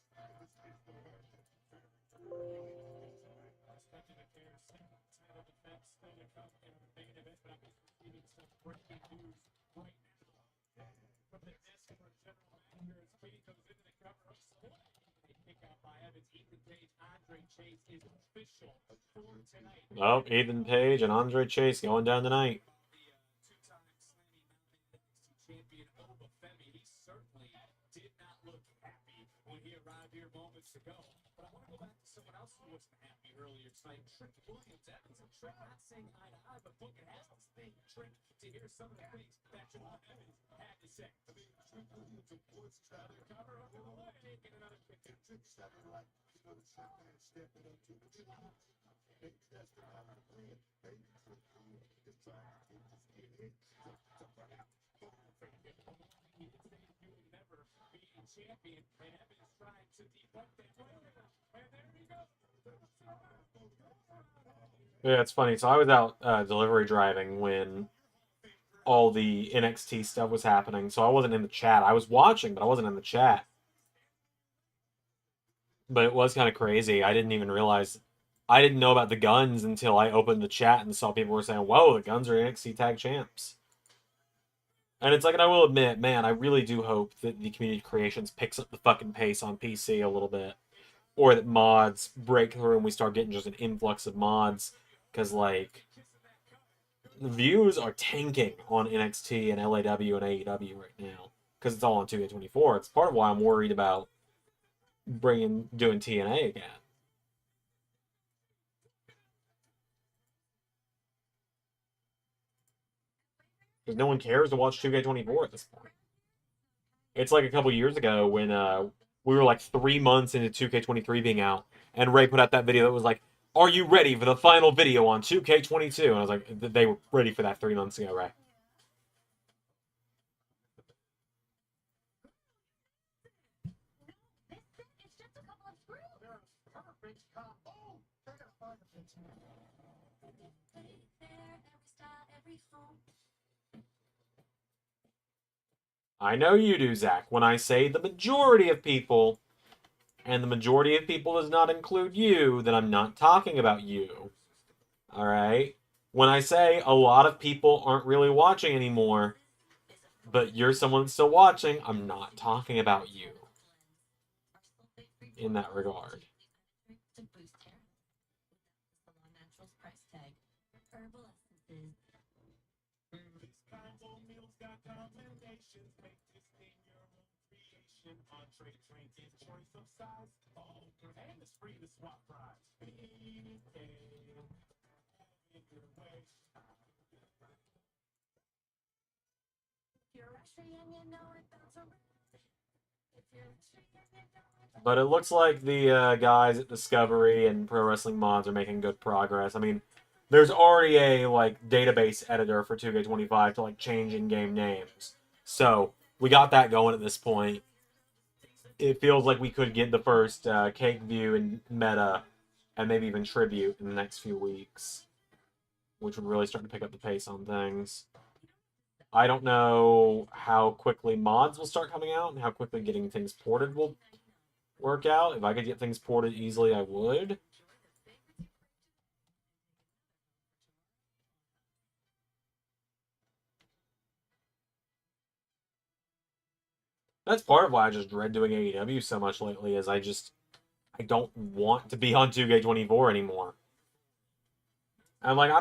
Speaker 4: Expecting a fair title defense still to come in the main event, but I'm receiving some breaking news right now. From the desk of our general manager, as Katie goes into the cover of Slay. A kick out by Evans. Ethan Page, Andre Chase is official for tonight.
Speaker 1: Oh, Ethan Page and Andre Chase going down tonight.
Speaker 4: Two-time Slammy Mountain NXT champion Oba Femi, he certainly did not look happy when he arrived here moments ago. But I want to go back to someone else who wasn't happy earlier tonight. Trick Williams, Evans and Trick not saying eye to eye, but Booker has this thing, Trick, to hear some of the things that Javon Evans had to say.
Speaker 3: I mean, Trick Williams, of course, trying to
Speaker 4: Cover up in the leg, and another kick.
Speaker 3: Trick started like, the shot man stepping up to the middle. Maybe that's the how to play it. Maybe Trick Williams is trying to get his head to burn out.
Speaker 4: He did say he would never be a champion, and Evans tried to debunk that. And there he goes.
Speaker 1: Yeah, it's funny. So I was out delivery driving when all the NXT stuff was happening, so I wasn't in the chat. I was watching, but I wasn't in the chat. But it was kind of crazy. I didn't even realize... I didn't know about the Guns until I opened the chat and saw people were saying, whoa, the Guns are NXT Tag Champs. And it's like, and I will admit, man, I really do hope that the Community Creations picks up the fucking pace on PC a little bit. Or that mods break through and we start getting just an influx of mods. Because, like, the views are tanking on NXT and LAW and AEW right now. Because it's all on 2K24. It's part of why I'm worried about doing TNA again. Because no one cares to watch 2K24 at this point. It's like a couple years ago when we were like 3 months into 2K23 being out, and Ray put out that video that was like, are you ready for the final video on 2K22? And I was like, they were ready for that 3 months ago, Ray.
Speaker 2: It's just a couple of screws.
Speaker 3: Perfect combo. They're gonna find the fix.
Speaker 2: Every style, every home.
Speaker 1: I know you do, Zach. When I say the majority of people, and the majority of people does not include you, then I'm not talking about you. Alright? When I say a lot of people aren't really watching anymore, but you're someone that's still watching, I'm not talking about you. In that regard.
Speaker 2: To boost hair. Salon Naturals price tag. Herbal essences.
Speaker 4: This combo meals got combinations. Make this thing your own creation. Entree, drink, and choice of size. Oh, and it's free to swap fries.
Speaker 2: If you're extra young, you know it, that's a if you're extra young, you know it.
Speaker 1: But it looks like the guys at Discovery and Pro Wrestling Mods are making good progress. I mean, there's already a like database editor for 2K25 to like change in-game names. So we got that going at this point. It feels like we could get the first Cake View and Meta, and maybe even Tribute in the next few weeks, which would really start to pick up the pace on things. I don't know how quickly mods will start coming out and how quickly getting things ported will work out. If I could get things ported easily, I would. That's part of why I just dread doing AEW so much lately, is I don't want to be on 2K24 anymore. And like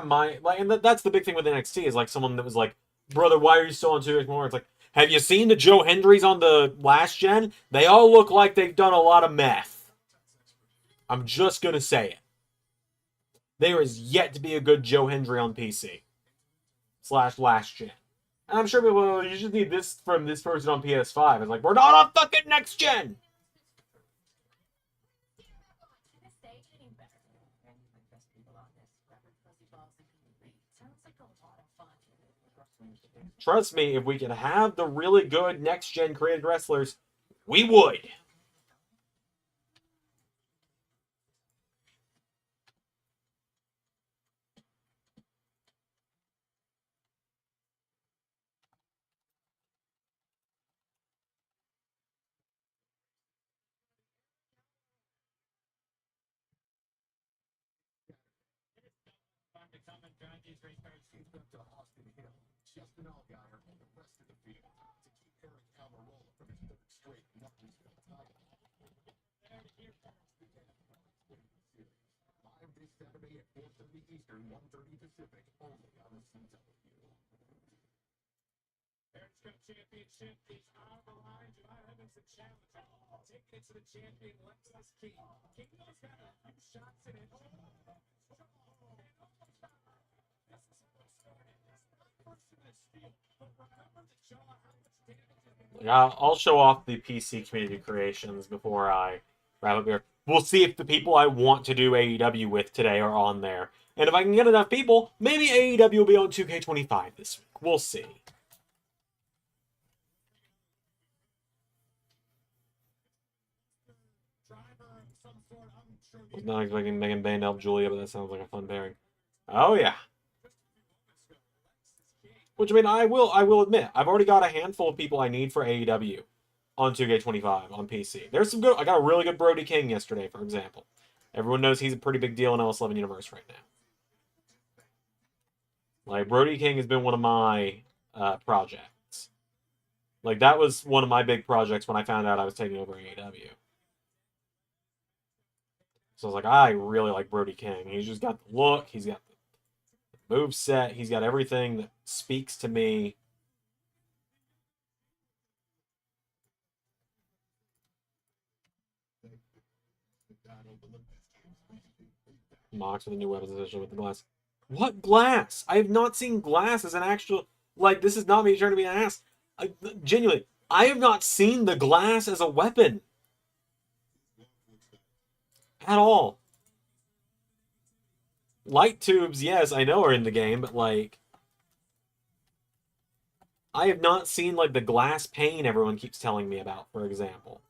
Speaker 1: and that's the big thing with NXT, is like someone that was like, brother, why are you still on 2K24? It's like, have you seen the Joe Hendrys on the last gen? They all look like they've done a lot of meth. I'm just gonna say it. There is yet to be a good Joe Hendry on PC / last gen. And I'm sure people will, you just need this from this person on PS5. It's like, we're not on fucking next gen! Trust me, if we can have the really good next gen created wrestlers, we would.
Speaker 3: Justin Allgaier and the rest of the field to keep Eric Almirola from his third straight Knoxville title. Live this Saturday at 4:30 Eastern, 1:30 Pacific, only on the CW.
Speaker 7: Eric's Cup Championship is on the line. July 11th, a challenge. Taking it to the champion, Lexus King. King knows how to a few shots in it.
Speaker 1: I'll show off the PC community creations before I wrap up here. We'll see if the people I want to do AEW with today are on there. And if I can get enough people, maybe AEW will be on 2K25 this week. We'll see. I was not expecting Megan Bayne to help Julia, but that sounds like a fun pairing. Oh, yeah. Which, I mean, I will admit, I've already got a handful of people I need for AEW on 2K25 on PC. There's some good. I got a really good Brody King yesterday, for example. Everyone knows he's a pretty big deal in LS11 Universe right now. Like, Brody King has been one of my projects. Like, that was one of my big projects when I found out I was taking over AEW. So I was like, I really like Brody King. He's just got the look. He's got the move set. He's got everything that speaks to me. Mox with a new weapons edition with the glass. What glass? I have not seen glass as an actual... Like, this is not me trying to be an ass. Genuinely, I have not seen the glass as a weapon. At all. Light tubes, yes, I know are in the game, but, like... I have not seen, like, the glass pane everyone keeps telling me about, for example.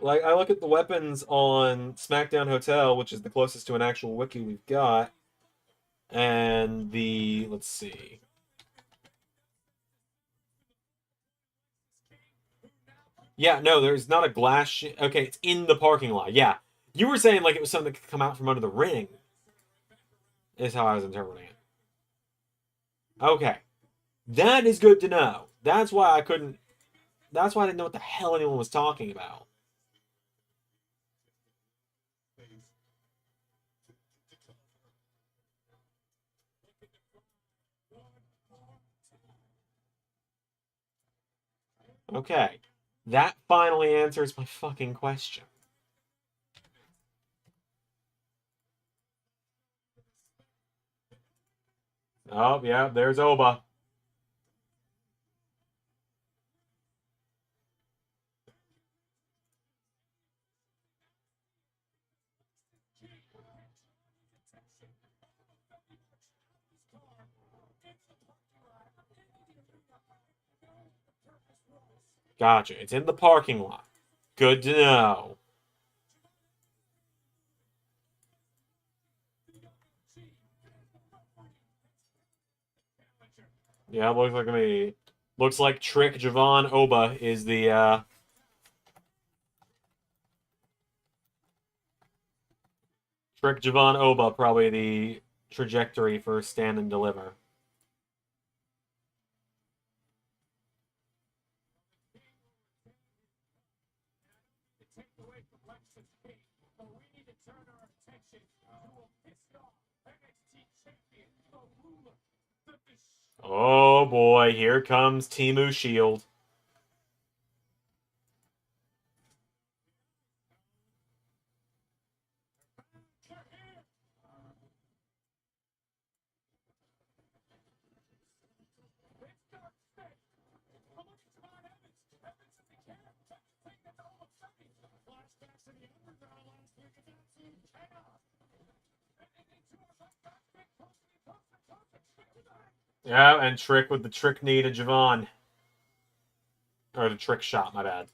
Speaker 1: Like, I look at the weapons on SmackDown Hotel, which is the closest to an actual wiki we've got, and the... let's see... Yeah, no, there's not a glass... Okay, it's in the parking lot, yeah. You were saying, like, it was something that could come out from under the ring. Is how I was interpreting it. Okay. That is good to know. That's why I couldn't... That's why I didn't know what the hell anyone was talking about. Okay. That finally answers my fucking question. Oh, yeah, there's Oba. Gotcha. It's in the parking lot. Good to know. Yeah, it looks like me. Looks like Trick Javon Oba is the Trick Javon Oba, probably the trajectory for Stand and Deliver.
Speaker 7: take away from Lexus King, but we need to turn our attention to a pissed off NXT champion, the ruler, the
Speaker 1: Oh boy, here comes Timu Shield. Yeah, and Trick with the trick knee to Javon. Or the trick shot, my bad.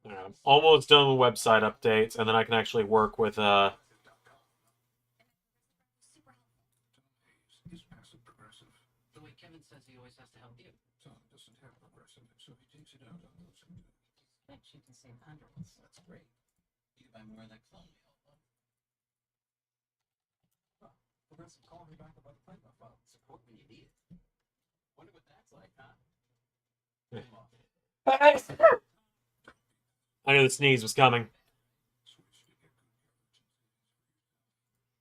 Speaker 1: Yeah, I'm almost done with website updates, and then I can actually work with
Speaker 3: He's passive progressive.
Speaker 8: The way Kevin says he always has to help you.
Speaker 3: Tom doesn't have progressive, so he takes it out on those who do.
Speaker 8: Bet you can save hundreds. That's great.
Speaker 6: You can buy more of that clone mail.
Speaker 8: Progressive called me back about the plate my phone. Support when you need it. Wonder what that's like, huh?
Speaker 1: I knew the sneeze was coming.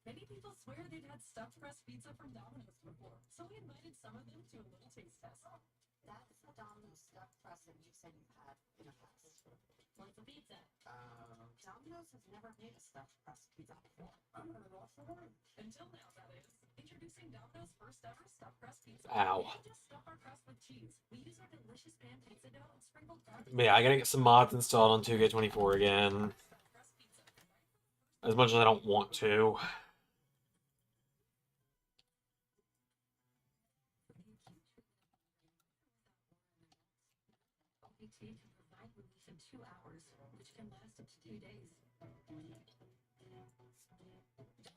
Speaker 9: Many people swear they've had stuffed crust pizza from Domino's before, so we invited some of them to a little taste test.
Speaker 2: That's the Domino's stuffed crust that you said you've had in the past.
Speaker 9: What's a pizza?
Speaker 2: Domino's has never made a stuffed crust pizza before.
Speaker 9: Until now, that is. Introducing Domino's first ever stuffed crust pizza.
Speaker 1: Ow.
Speaker 9: We don't just stuff our crust with cheese. We use our delicious pan pizza dough and sprinkled garlic.
Speaker 1: But yeah, I gotta get some mods installed on 2K24 again.
Speaker 9: Stuffed crust pizza.
Speaker 1: As much as I don't want to.
Speaker 9: OPT can provide relief in 2 hours, which can last up to 2 days. Don't take advantage of your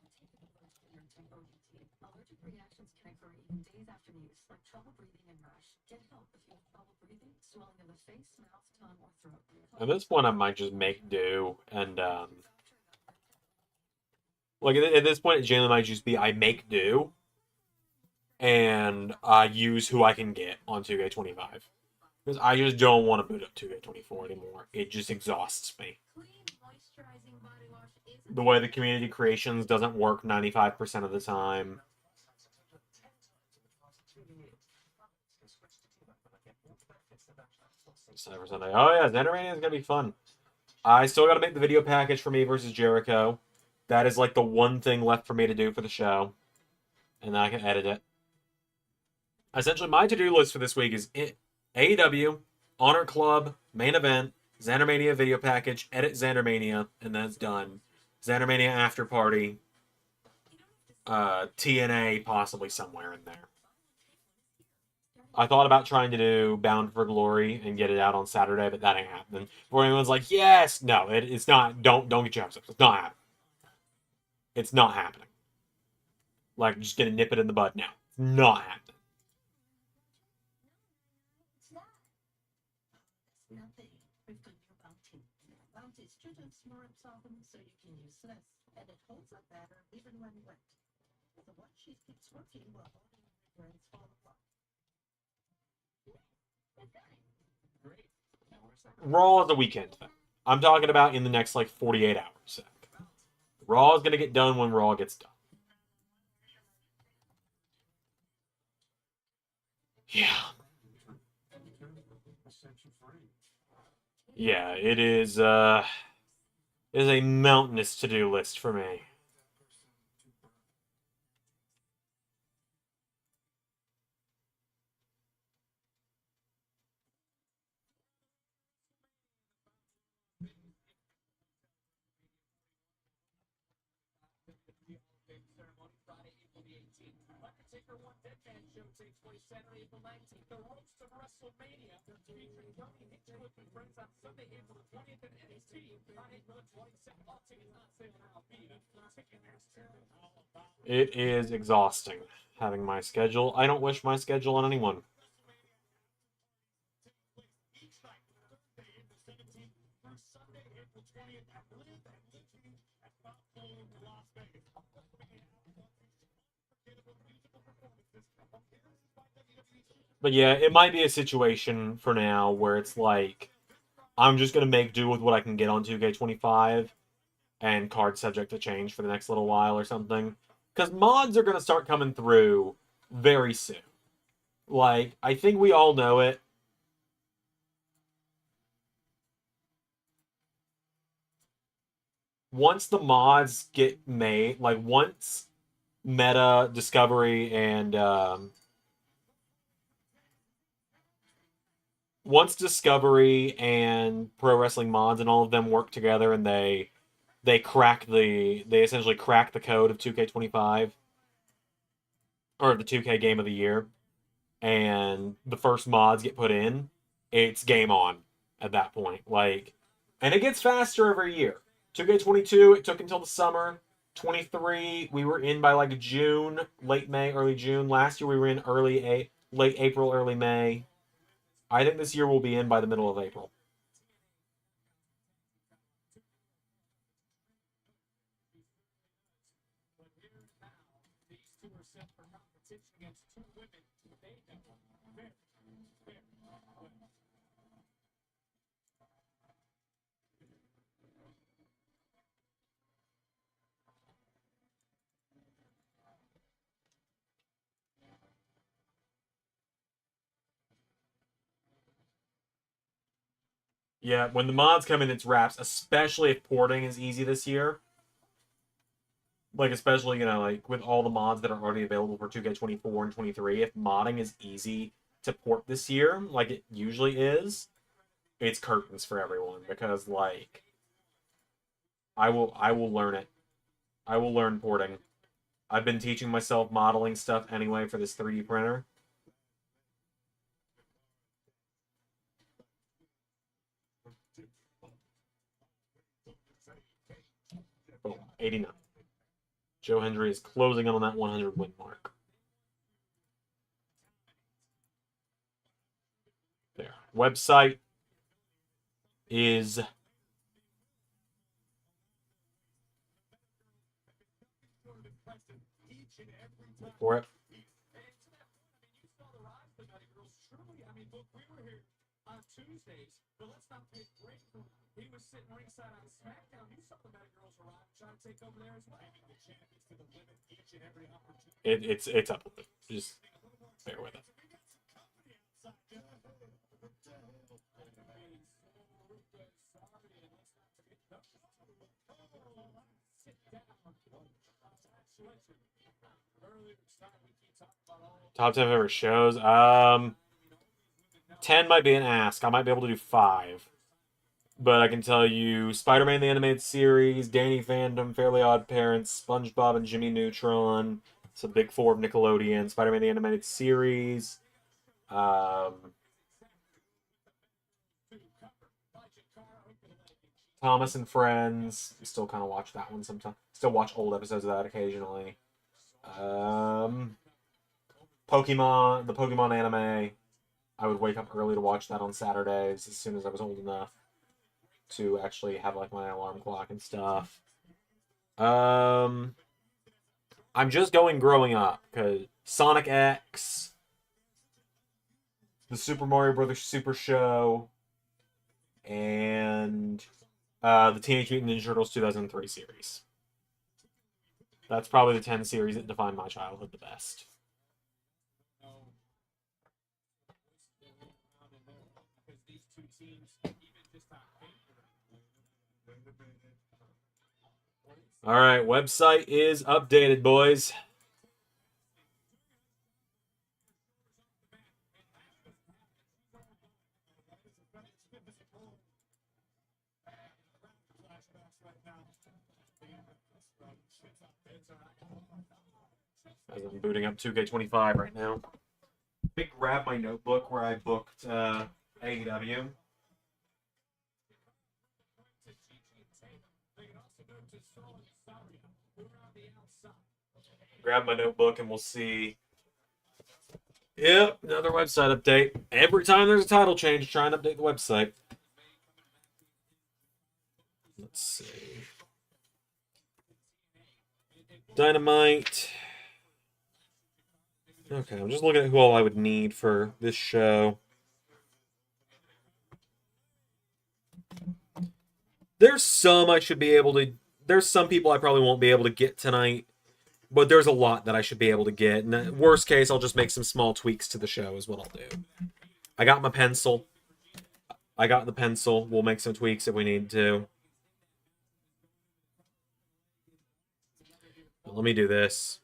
Speaker 9: type OPT. Allergic reactions can occur even days after use, like trouble breathing and rash. Get help if you have trouble breathing, swelling of the face, mouth, tongue, or throat.
Speaker 1: At this point, I might just make do and like at this point, it generally might just be I make do and I use who I can get on 2K25 because I just don't want to boot up 2K24 anymore. It just exhausts me.
Speaker 2: Clean, moisturizing body wash isn't
Speaker 1: The way the community creations doesn't work 95% of the time. Cyber Sunday. Oh yeah, Xandermania is gonna be fun. I still gotta make the video package for me versus Jericho. That is like the one thing left for me to do for the show. And then I can edit it. Essentially, my to-do list for this week is AEW, Honor Club, main event, Xandermania video package, edit Xandermania, and then it's done. Xandermania after party, TNA possibly somewhere in there. I thought about trying to do Bound for Glory and get it out on Saturday, but that ain't happening. Before anyone's like, yes, no, it's not. Don't get your hopes up. It's not happening. It's not happening. Like, just gonna nip it in the bud now. It's not happening.
Speaker 2: What's that? That's nothing. We've got new bounty. Bounty students more absorbent so you can use less, and it holds up better even when wet. The one sheet keeps working while ordinary brains fall apart.
Speaker 8: Great. Now where's that?
Speaker 1: Raw is a weekend thing. I'm talking about in the next, like, 48 hours. Raw is gonna get done when Raw gets done. Yeah. Yeah, it is a mountainous to-do list for me.
Speaker 7: Undertaker One Dead Man show takes place Saturday, April 19th. The Roast of WrestleMania featuring Tony Hinchcliffe and friends on Sunday, April 20th, and NXT on April 22nd. All tickets on sale now via Ticketmaster.
Speaker 1: It is exhausting having my schedule. I don't wish my schedule on anyone.
Speaker 7: Each night, Thursday, April 17th through Sunday, April 20th at Live and Legion at Mount Full, Las Vegas.
Speaker 1: But yeah, it might be a situation for now where it's like, I'm just going to make do with what I can get on 2K25 and card subject to change for the next little while or something. Because mods are going to start coming through very soon. Like, I think we all know it. Once the mods get made, like once Meta, Discovery, and once Discovery and Pro Wrestling Mods and all of them work together and they essentially crack the code of 2K25 or the 2K game of the year, and the first mods get put in, it's game on at that point. Like, and it gets faster every year. 2K22, it took until the summer. 23, we were in by like June, late May, early June. Last year we were in late April, early May. I think this year we'll be in by the middle of April.
Speaker 7: These two are set for competition against two women they know very, very well.
Speaker 1: Yeah, when the mods come in, it's wraps, especially if porting is easy this year. Like, especially, you know, like, with all the mods that are already available for 2K24 and 23, if modding is easy to port this year, like it usually is, it's curtains for everyone, because, like, I will learn it. I will learn porting. I've been teaching myself modeling stuff anyway for this 3D printer. Boom, 89. Joe Hendry is closing in on that 100 win mark. There. Website is for it.
Speaker 7: On Tuesdays, but let's not take break from. He was sitting ringside on SmackDown. You saw the Meta Girls arrive, trying to take over there as well. The champions to the women each and every opportunity.
Speaker 1: It's up. Just bear with it. Top 10 favorite shows. 10 might be an ask. I might be able to do 5. But I can tell you Spider-Man the Animated Series, Danny Phantom, Fairly Odd Parents, SpongeBob and Jimmy Neutron. It's a big 4 of Nickelodeon. Spider-Man the Animated Series. Thomas and Friends. We still kind of watch that one sometimes. Still watch old episodes of that occasionally. Pokemon, the Pokemon anime. I would wake up early to watch that on Saturdays as soon as I was old enough to actually have like my alarm clock and stuff. I'm just going growing up because Sonic X, the Super Mario Brothers Super Show, and the Teenage Mutant Ninja Turtles 2003 series. That's probably the 10 series that defined my childhood the best. All right, website is updated, boys. As I'm booting up 2K25 right now. Let me grab my notebook where I booked AEW. Grab my notebook and we'll see. Yep, another website update. Every time there's a title change, try and update the website. Let's see. Dynamite. Okay, I'm just looking at who all I would need for this show. There's some I should be able to... There's some people I probably won't be able to get tonight. But there's a lot that I should be able to get. And worst case, I'll just make some small tweaks to the show is what I'll do. I got my pencil. I got the pencil. We'll make some tweaks if we need to. But let me do this.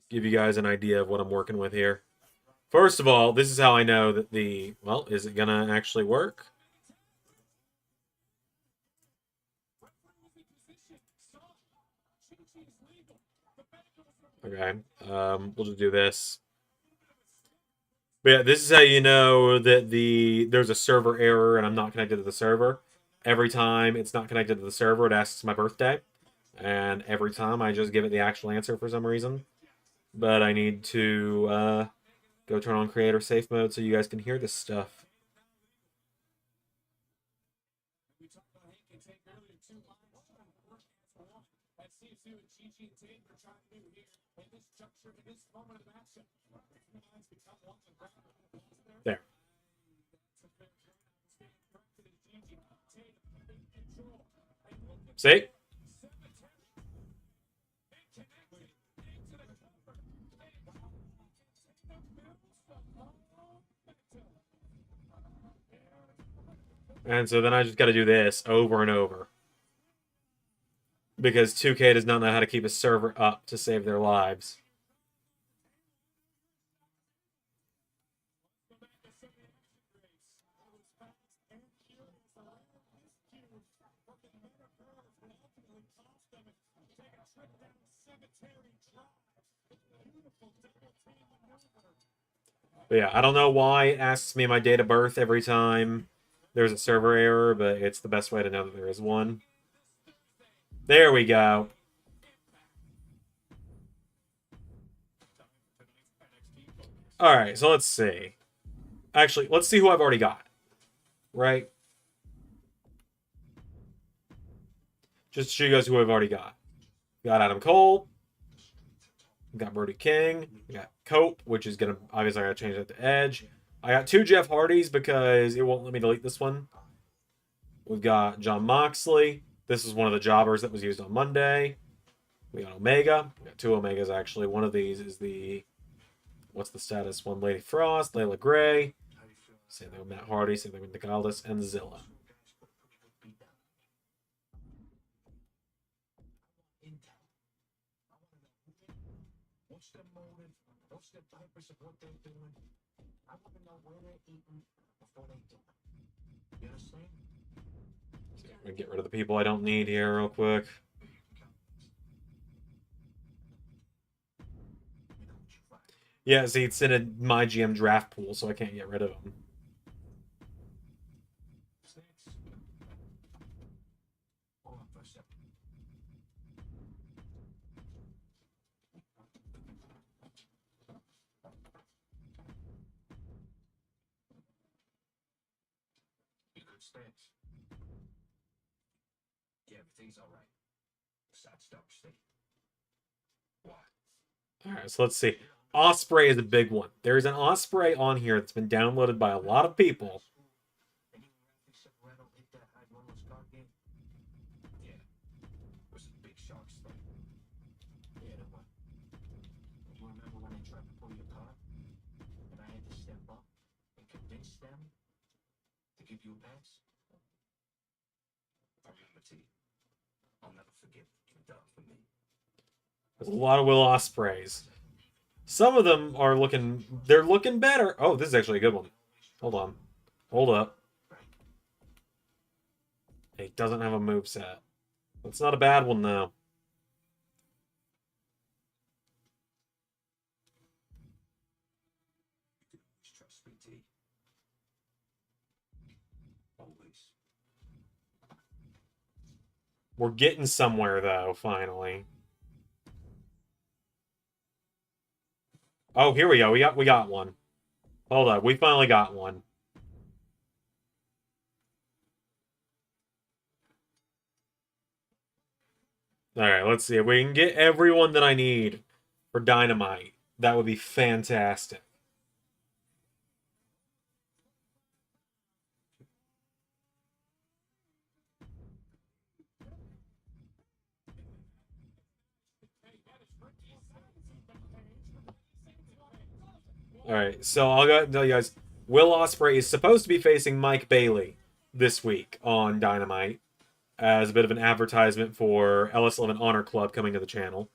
Speaker 1: Give you guys an idea of what I'm working with here. First of all, this is how I know that the... Well, is it going to actually work? Okay, we'll just do this. But yeah, this is how you know that there's a server error and I'm not connected to the server. Every time it's not connected to the server, it asks my birthday. And every time I just give it the actual answer for some reason. But I need to go turn on creator safe mode so you guys can hear this stuff. There. See? And so then I just got to do this over and over. Because 2K does not know how to keep a server up to save their lives. But yeah, I don't know why it asks me my date of birth every time there's a server error, but it's the best way to know that there is one. There we go. Alright, so let's see. Actually, let's see who I've already got. Right? Just to show you guys who I've already got. Got Adam Cole. Got Brody King. We got Cope, which is going to... Obviously, I got to change that to Edge. I got 2 Jeff Hardys because it won't let me delete this one. We've got John Moxley. This is one of the jobbers that was used on Monday. We got Omega. We got 2 Omegas, actually. One of these is the... What's the status? One Lady Frost, Layla Gray. Same thing with Matt Hardy. Same thing with Nick Aldis and Zilla.
Speaker 3: What's the motive? What's the purpose of what they're doing? I want to know where they're eating before they do it. You understand?
Speaker 1: So I'm going to get rid of the people I don't need here real quick. Yeah, see, it's in my GM draft pool, so I can't get rid of them.
Speaker 3: Hold on for a second. You good stance? Yeah, everything's all right. Besides Stark State. What?
Speaker 1: Alright, so let's see. Osprey is a big one. There's an Osprey on here that's been downloaded by a lot of people.
Speaker 3: Yeah. Was the big sharks thing. Yeah, the one. You remember when they tried to pull your card? And I had to step up and convince them to give you a pass? I remember, T. I'll never forget what you've done for me.
Speaker 1: There's a lot of Will Ospreys. Some of them are looking... They're looking better. Oh, this is actually a good one. Hold on. Hold up. He doesn't have a moveset. That's not a bad one, though.
Speaker 6: Trust me, T. Always.
Speaker 1: We're getting somewhere, though, finally. Oh, here we go. We got one. Hold up. We finally got one. Alright, let's see. If we can get everyone that I need for Dynamite, that would be fantastic. Alright, so I'll go tell you guys, Will Ospreay is supposed to be facing Mike Bailey this week on Dynamite as a bit of an advertisement for LS11 Honor Club coming to the channel.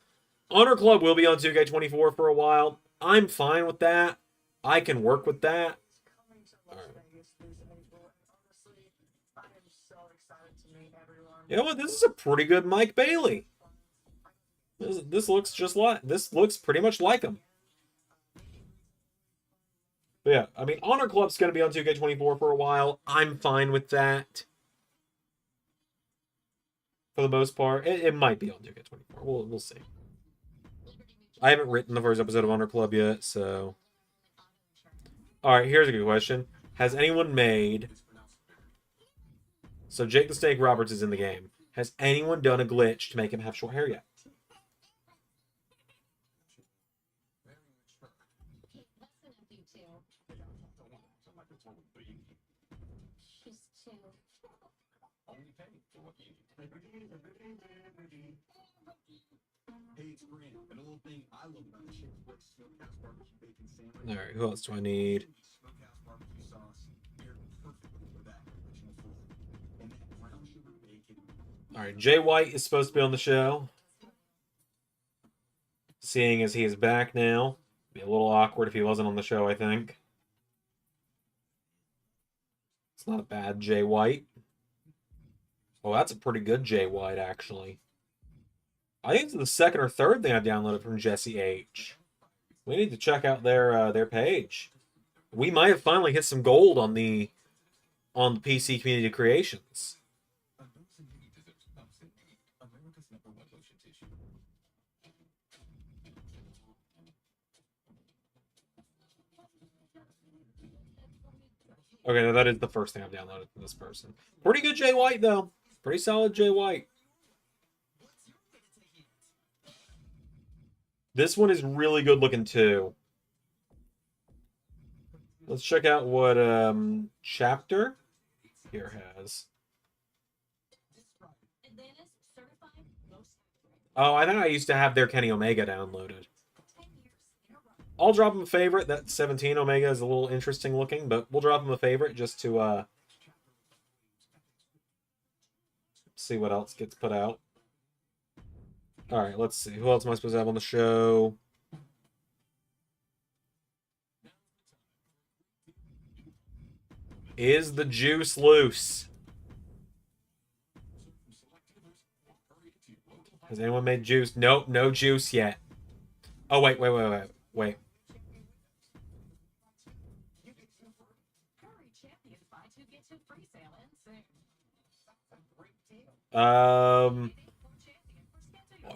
Speaker 1: Honor Club will be on 2K24 for a while. I'm fine with that. I can work with that. You know what? This is a pretty good Mike Bailey. This looks just like, this looks pretty much like him. But yeah, I mean, Honor Club's going to be on 2K24 for a while. I'm fine with that. For the most part. It might be on 2K24. We'll see. I haven't written the first episode of Honor Club yet, so... Alright, here's a good question. Has anyone made... So Jake the Snake Roberts is in the game. Has anyone done a glitch to make him have short hair yet? Alright, who else do I need? Alright, Jay White is supposed to be on the show. Seeing as he is back now. Be a little awkward if he wasn't on the show, I think. It's not a bad Jay White. Oh, that's a pretty good Jay White, actually. I think it's the second or third thing I downloaded from Jesse H. We need to check out their page. We might have finally hit some gold on the PC Community Creations. Okay, now that is the first thing I've downloaded from this person. Pretty good Jay White, though. Pretty solid Jay White. This one is really good looking, too. Let's check out what Chapter here has. Oh, I think I used to have their Kenny Omega downloaded. I'll drop him a favorite. That 17 Omega is a little interesting looking, but we'll drop him a favorite just to see what else gets put out. Alright, let's see. Who else am I supposed to have on the show? Is the juice loose? Has anyone made juice? Nope, no juice yet. Oh, wait.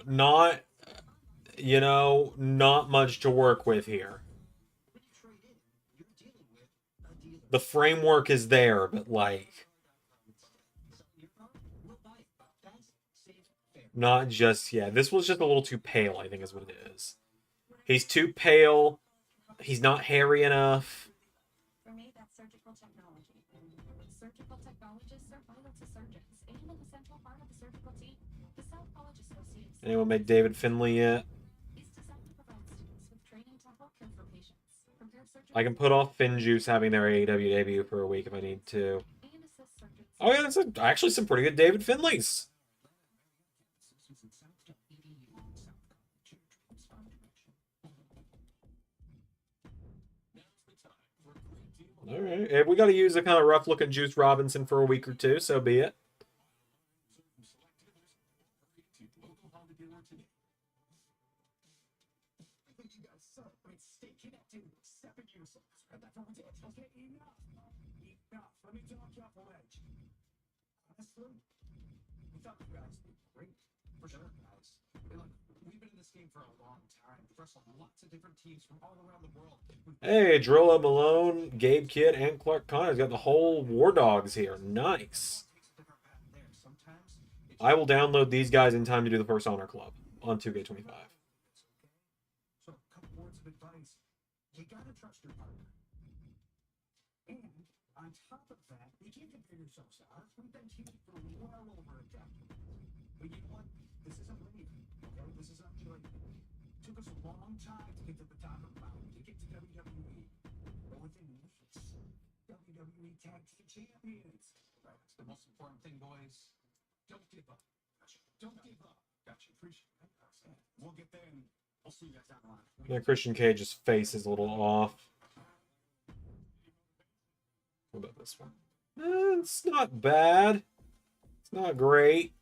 Speaker 1: Not, not much to work with here. The framework is there, but like, not just yet. This was just a little too pale, I think is what it is. He's too pale. He's not hairy enough.
Speaker 9: For me, that's surgical technology. Surgical technologists are vital to surgeons and an essential part of the surgical team. The South College Associates.
Speaker 1: Anyone made David Finlay yet?
Speaker 9: Is designed to provide students with training to help care for patients. Prepare surgeons.
Speaker 1: I can put off FinJuice having their AEW debut for a week if I need to.
Speaker 9: And assist surgeons.
Speaker 1: Oh yeah, that's actually some pretty good David Finlays. Alright, if we gotta use a kind of rough-looking Juice Robinson for a week or two, so be it.
Speaker 3: yourselves. That's all it is. Okay, enough. Enough. Let me talk you off a ledge. Honestly, we thought you guys did great. For sure, guys. Hey, look, we've been in this game for a long time. We've wrestled lots of different teams from all around the world.
Speaker 1: Hey, Drilla Malone, Gabe Kidd, and Clark Connor's got the whole War Dogs here. Nice. I will download these guys in time to do the first Honor Club on 2K25.
Speaker 3: So, a couple words of advice. You gotta trust your partner. And on top of that, you can't compare yourselves to us. We've been teaming for well over a decade. But you know what? This isn't linear. Okay? This is undulating. It took us a long time to get to the top of the mountain, to get to WWE. But within weeks, WWE Tag Team Champions. Right. That's the most important thing, boys. Don't give up. Gotcha. Don't give up. Gotcha. Appreciate it. We'll get there and I'll see you guys down the line.
Speaker 1: Yeah, Christian Cage's face is a little off. What about this one? It's not bad. It's not great.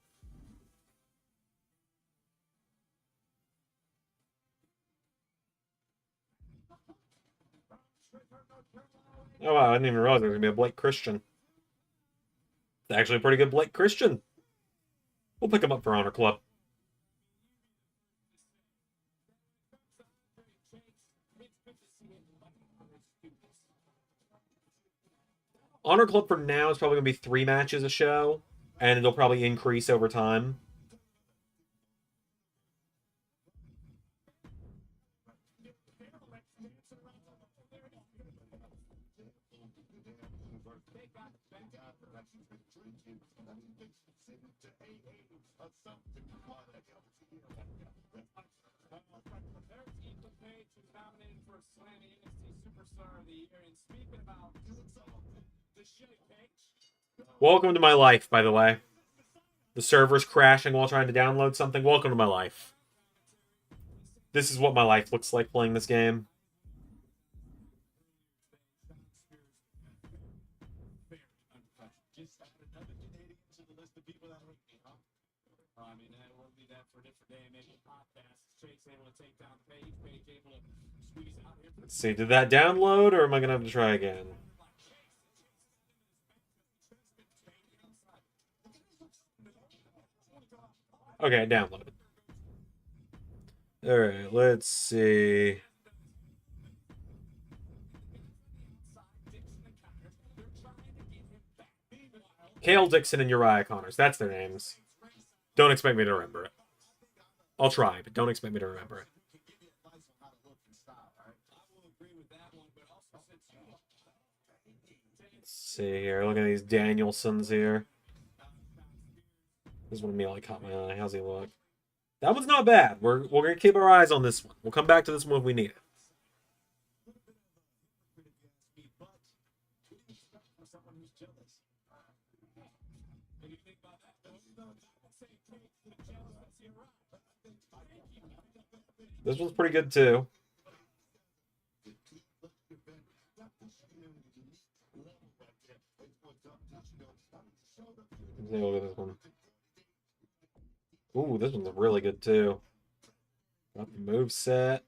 Speaker 1: Oh wow, I didn't even realize there was gonna be a Blake Christian. It's actually a pretty good Blake Christian. We'll pick him up for Honor Club. Honor Club for now is probably going to be 3 matches a show, and it'll probably increase over time. Welcome to my life, by the way. The server's crashing while trying to download something. Welcome to my life. This is what my life looks like playing this game. Let's see, did that download, or am I going to have to try again? Okay, downloaded. Alright, let's see. Kale Dixon and Uriah Connors. That's their names. Don't expect me to remember it. I'll try, but don't expect me to remember it. Let's see here. Look at these Danielsons here. This one immediately caught my eye. How's he look? That one's not bad. We're gonna keep our eyes on this one. We'll come back to this one if we need it. This one's pretty good too. Look at this one. Ooh, this one's really good too. Got the move set.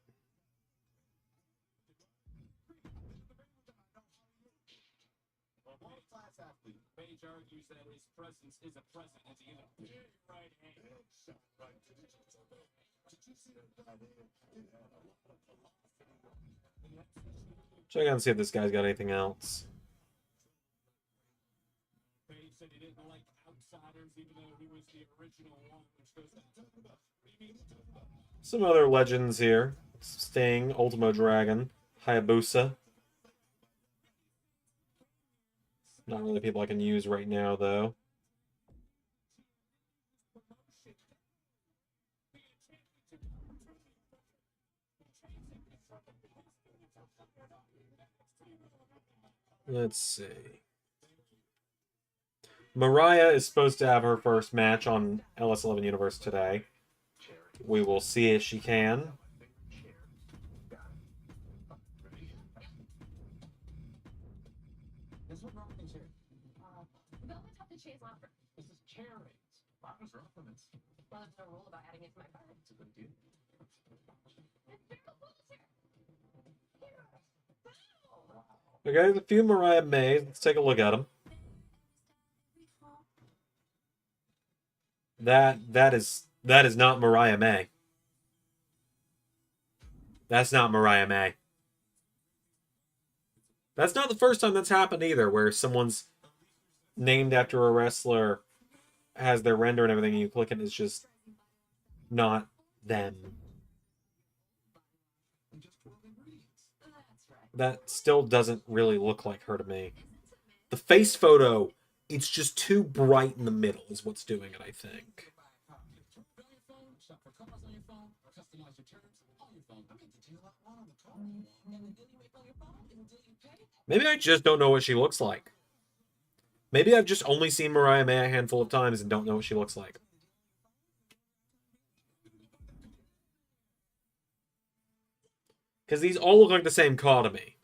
Speaker 7: Page argues that his presence is a present as he hit a big right hand.
Speaker 1: Check out and see if this guy's got anything else.
Speaker 7: Page said he didn't like outsiders, even though he was the original one, which goes
Speaker 1: Some other legends here. Sting, Ultimo Dragon, Hayabusa. Not really people I can use right now, though. Let's see. Mariah is supposed to have her first match on LS11 Universe today. We will see if she can.
Speaker 2: Velvet topped the cheese lobster.
Speaker 3: This is cherries. Mama's roughness.
Speaker 2: Well, there's no rule about adding it to my burger.
Speaker 3: It's a good deal.
Speaker 2: It's very delicious.
Speaker 1: Okay, there's a few Mariah Mays. Let's take a look at them. That is not Mariah May. That's not Mariah May. That's not the first time that's happened either, where someone's named after a wrestler has their render and everything, and you click it, and it's just not them. That still doesn't really look like her to me. The face photo, it's just too bright in the middle is what's doing it, I think. Maybe I just don't know what she looks like. Maybe I've just only seen Mariah May a handful of times and don't know what she looks like. Because these all look like the same car to me.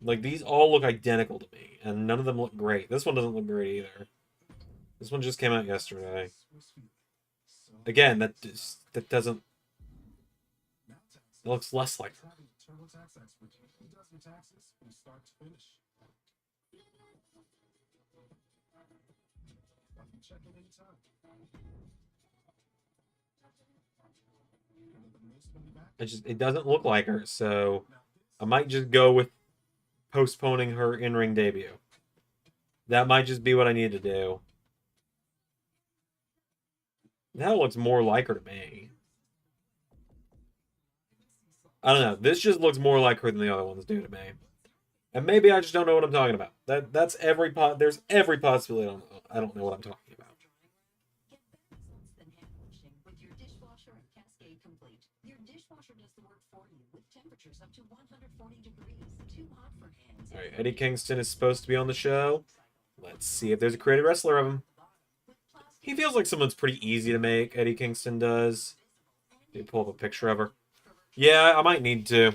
Speaker 1: Like, these all look identical to me, and none of them look great. This one doesn't look great either. This one just came out yesterday. Again, that doesn't... It looks less like her. It doesn't look like her, so I might just go with postponing her in-ring debut. That might just be what I need to do. That looks more like her to me. I don't know. This just looks more like her than the other ones do to me. And maybe I just don't know what I'm talking about. There's every possibility I don't know what I'm talking about. Alright, Eddie Kingston is supposed to be on the show. Let's see if there's a created wrestler of him. He feels like someone's pretty easy to make, Eddie Kingston does. Let me pull up a picture of her. Yeah, I might need to.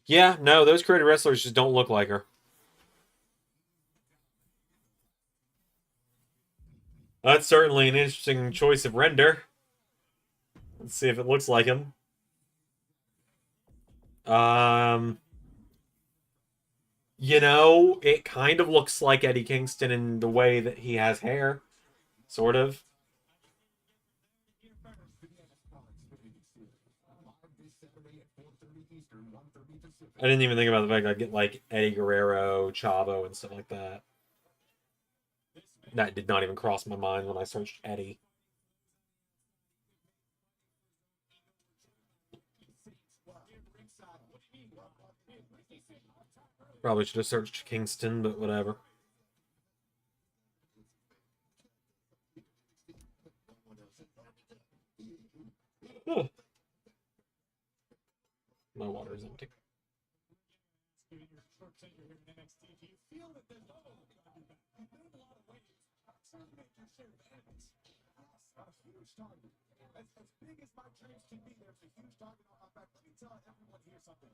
Speaker 1: Yeah, no, those created wrestlers just don't look like her. That's certainly an interesting choice of render. Let's see if it looks like him. You know, it kind of looks like Eddie Kingston in the way that he has hair. Sort of. I didn't even think about the fact I'd get, like, Eddie Guerrero, Chavo, and stuff like that. That did not even cross my mind when I searched Eddie. Probably should have searched Kingston, but whatever. Oh. My water is empty.
Speaker 3: As big as my dreams can be, there's a huge target on my back. Let me tell everyone here something.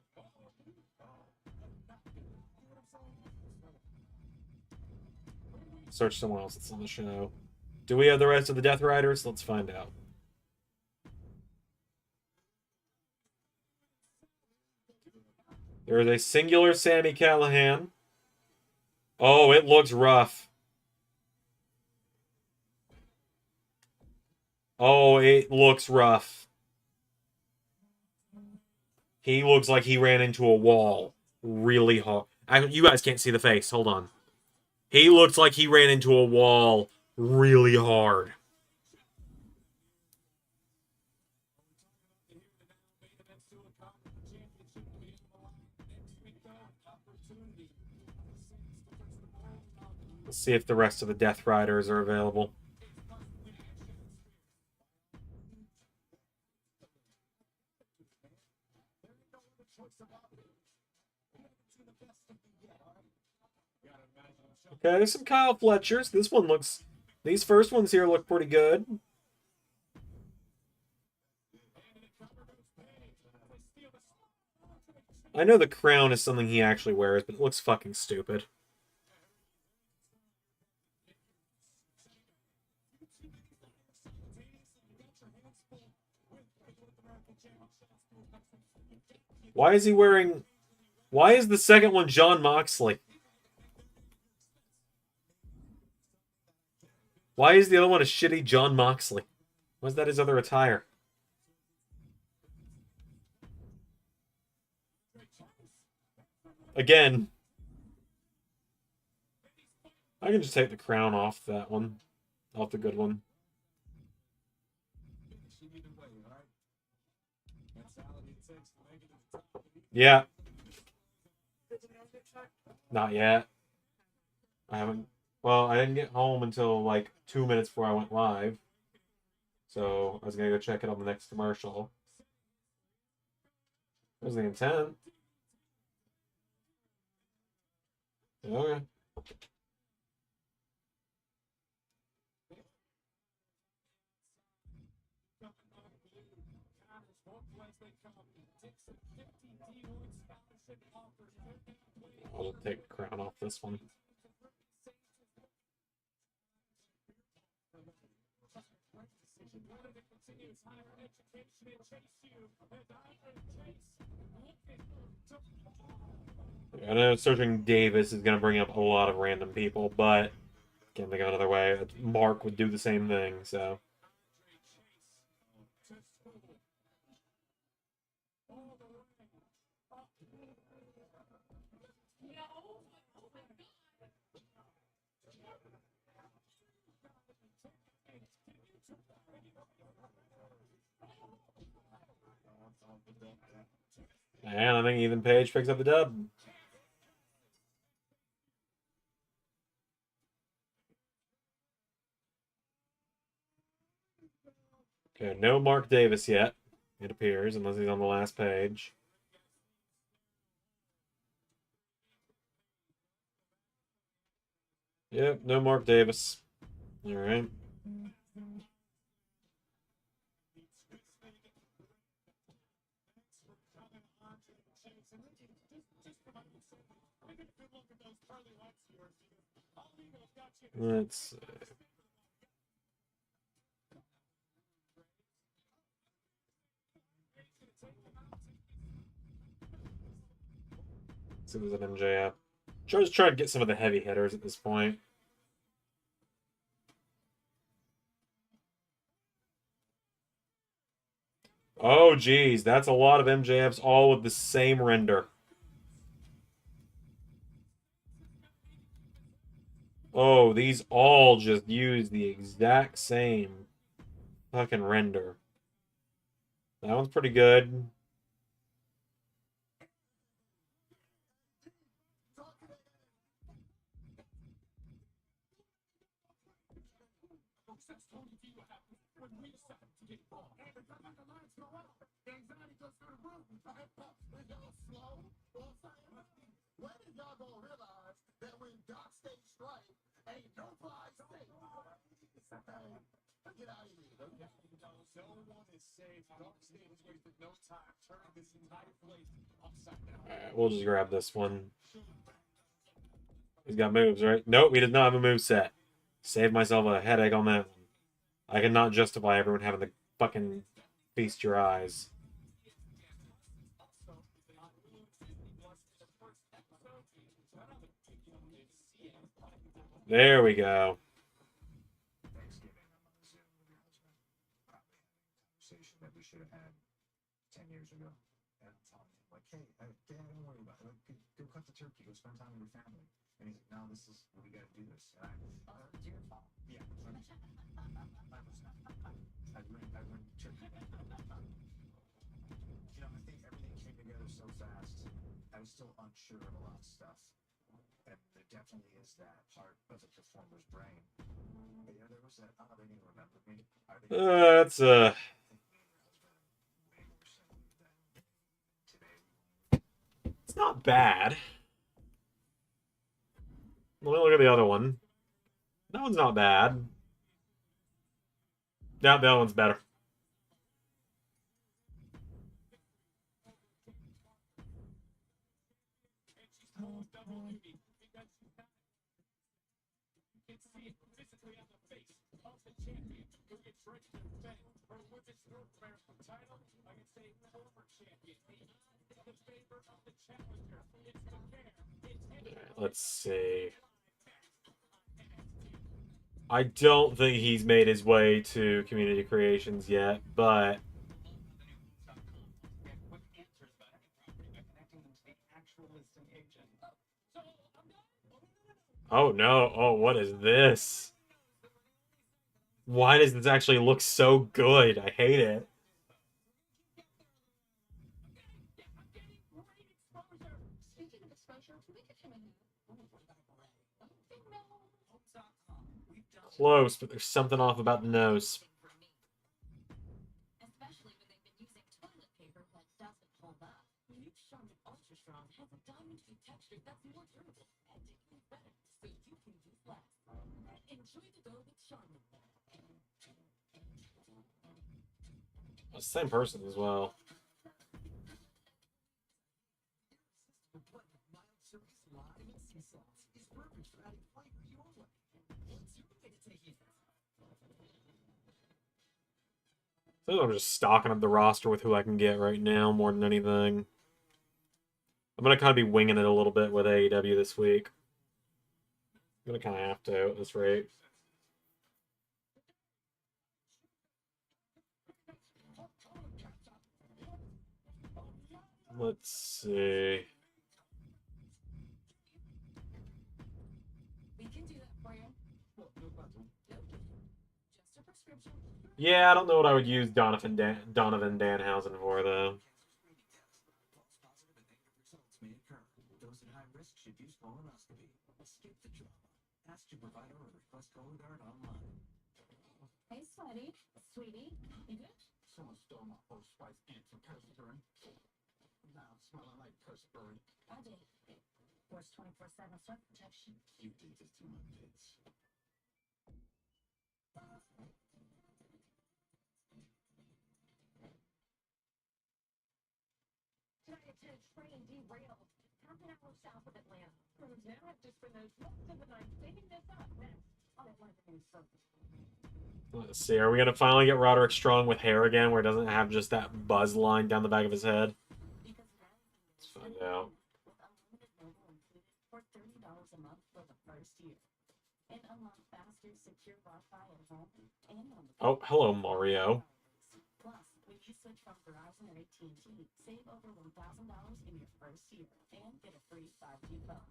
Speaker 1: Search someone else that's on the show. Do we have the rest of the Death Riders? Let's find out. There is a singular Sami Callihan. Oh, it looks rough. Oh, it looks rough. He looks like he ran into a wall really hard. You guys can't see the face. Hold on. He looks like he ran into a wall really hard. Let's see if the rest of the Death Riders are available. Okay, there's some Kyle Fletchers. This one looks... These first ones here look pretty good. I know the crown is something he actually wears, but it looks fucking stupid. Why is he wearing... Why is the second one Jon Moxley? Why is the other one a shitty Jon Moxley? Why is that his other attire? Again. I can just take the crown off that one. Off the good one. Yeah. Not yet. I haven't... Well, I didn't get home until like 2 minutes before I went live. So I was gonna go check it on the next commercial. That was the intent. Okay. I'll take the crown off this one. I know searching Davis is going to bring up a lot of random people, but can't think of another way. Mark would do the same thing, so. And I think Ethan Page picks up the dub. Okay, no Mark Davis yet, it appears, unless he's on the last page. Yep, no Mark Davis. All right. Let's see. See if there's an MJF. Just trying to get some of the heavy hitters at this point. Oh, geez. That's a lot of MJFs all with the same render. Oh, these all just use the exact same fucking render. That one's pretty good. Alright, we'll just grab this one. He's got moves, right? Nope, he did not have a move set. Saved myself a headache on that one. I cannot justify everyone having to fucking feast your eyes. There we go.
Speaker 3: Conversation that we should have had 10 years ago. And I'm telling him, like, hey, Dad, don't worry about it. Like, go cut the turkey. Go spend time with your family. And he's like, no, this is, we got to do this. And it's your fault. Yeah. I went turkey. You know, I think everything came together so fast. I was still unsure of a lot of stuff. And there definitely is that part of the performer's brain. But yeah, there was that, oh, they didn't remember me.
Speaker 1: That's it's not bad. Let me look at the other one. That one's not bad. Yeah, the other one's better.
Speaker 7: can see it physically on the face of the champion who gets ready to defend her women's North American title against a former champion. The odds in favor of the challenger. It's the care.
Speaker 1: Let's see. I don't think he's made his way to Community Creations yet, but
Speaker 3: Get quick answers about any property by connecting them to the actual listing agent.
Speaker 1: oh no, oh what is this? Why does this actually look so good? I hate it.
Speaker 2: Speaking of exposure, can we get him in?
Speaker 1: Close, but there's something off about the nose.
Speaker 9: Especially when they've been using toilet paper that doesn't hold up. New Charmin Ultra Strong has a diamond-free texture that's more durable and digging better, so you can use less. Enjoy the go with Charmin.
Speaker 1: Same person as well. I think I'm just stocking up the roster with who I can get right now more than anything. I'm gonna kind of be winging it a little bit with AEW this week. I'm gonna kind of have to at this rate. Let's see.
Speaker 9: We can do that for you. Nope. Just a prescription.
Speaker 1: Yeah, I don't know what I would use Donovan Danhausen for though.
Speaker 6: False positive and negative results may occur. Those at high risk should use colonoscopy. Skip the drama. Ask your provider or request Cologuard online.
Speaker 9: Hey, sweaty. Sweetie. You good?
Speaker 8: Someone stole my host wife's antiperspirant. Now I'm smelling like perspirant.
Speaker 9: I did. Where's 24/7 sweat protection?
Speaker 8: You did this to my kids.
Speaker 7: Tonight, a train derailed half an hour south of Atlanta. Crews now have just been those most of the night cleaning this up. Next, on Atlanta News Service.
Speaker 1: Let's see. Are we gonna finally get Roderick Strong with hair again, where it doesn't have just that buzz line down the back of his head?
Speaker 9: Because now you
Speaker 1: Let's
Speaker 9: can
Speaker 1: find
Speaker 9: get
Speaker 1: out.
Speaker 9: with unlimited mobile included for $30 a month for the first year. And unlock faster, secure Wi-Fi at home and on the go.
Speaker 1: Oh, hello, Mario.
Speaker 9: Plus, when you switch from Verizon or AT&T, save over $1,000 in your first year and get a free 5G phone.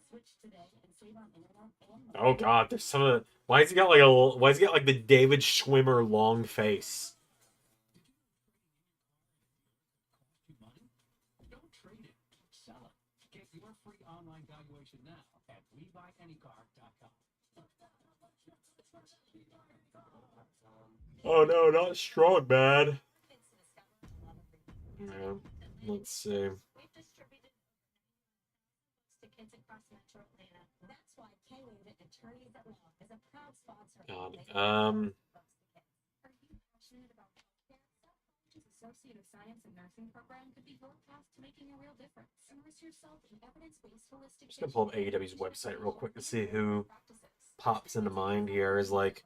Speaker 9: Switch today and save on internet and more.
Speaker 1: Oh God, there's some of the. Why has he got like a? Why has he got like the David Schwimmer long face?
Speaker 3: Cost you money? Don't trade it. Sell it. Get your free online valuation now at WeBuyAnyCar.com.
Speaker 1: Oh no, not Strong, man. Yeah, let's see.
Speaker 9: We've distributed to kids across Metro Atlanta. That's why K-Wave Attorneys at Law is a proud sponsor.
Speaker 1: God,
Speaker 9: Are you passionate about healthcare? South College's Associate of Science and Nursing program could be your path to making a real difference. Immerse yourself in evidence-based holistic.
Speaker 1: Just gonna pull up AEW's website real quick to see who pops into mind here as like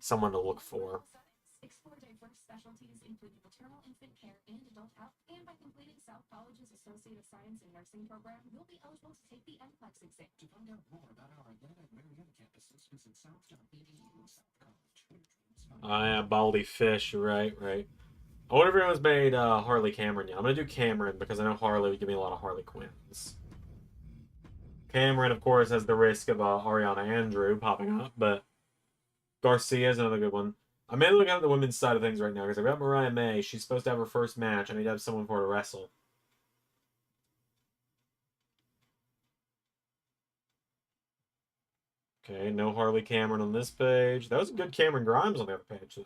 Speaker 1: someone to look for.
Speaker 9: Explore diverse specialties including maternal infant care and adult health. And by completing South College's Associate of Science and Nursing program, you'll be eligible to take the NCLEX exam.
Speaker 3: To find out more about our Atlanta and Marietta campuses, visit south.edu. South College.
Speaker 1: Yeah, Baldy Fish. Right. I wonder if anyone's made Harley Cameron yet. I'm gonna do Cameron because I know Harley would give me a lot of Harley Quinns. Cameron, of course, has the risk of Ariana Andrew popping up, but Garcia is another good one. I'm mainly looking at the women's side of things right now because I've got Mariah May. She's supposed to have her first match. I need to have someone for her to wrestle. Okay, no Harley Cameron on this page. That was a good Cameron Grimes on the other page. Though.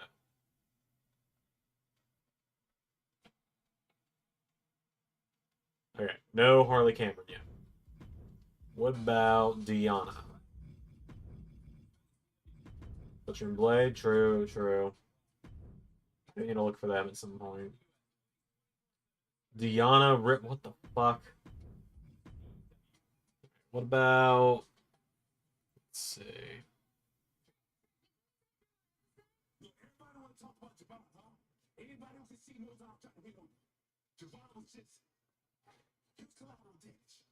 Speaker 1: Okay, no Harley Cameron yet. What about Deanna? Butcher and Blade, true. I need to look for that at some point. Deanna Rip, what the fuck? What about... Let's see.
Speaker 4: Look, everybody want to talk about Javon, huh? Anybody who can see knows I'm trying to hit on you. Javon was just... He was collateral damage.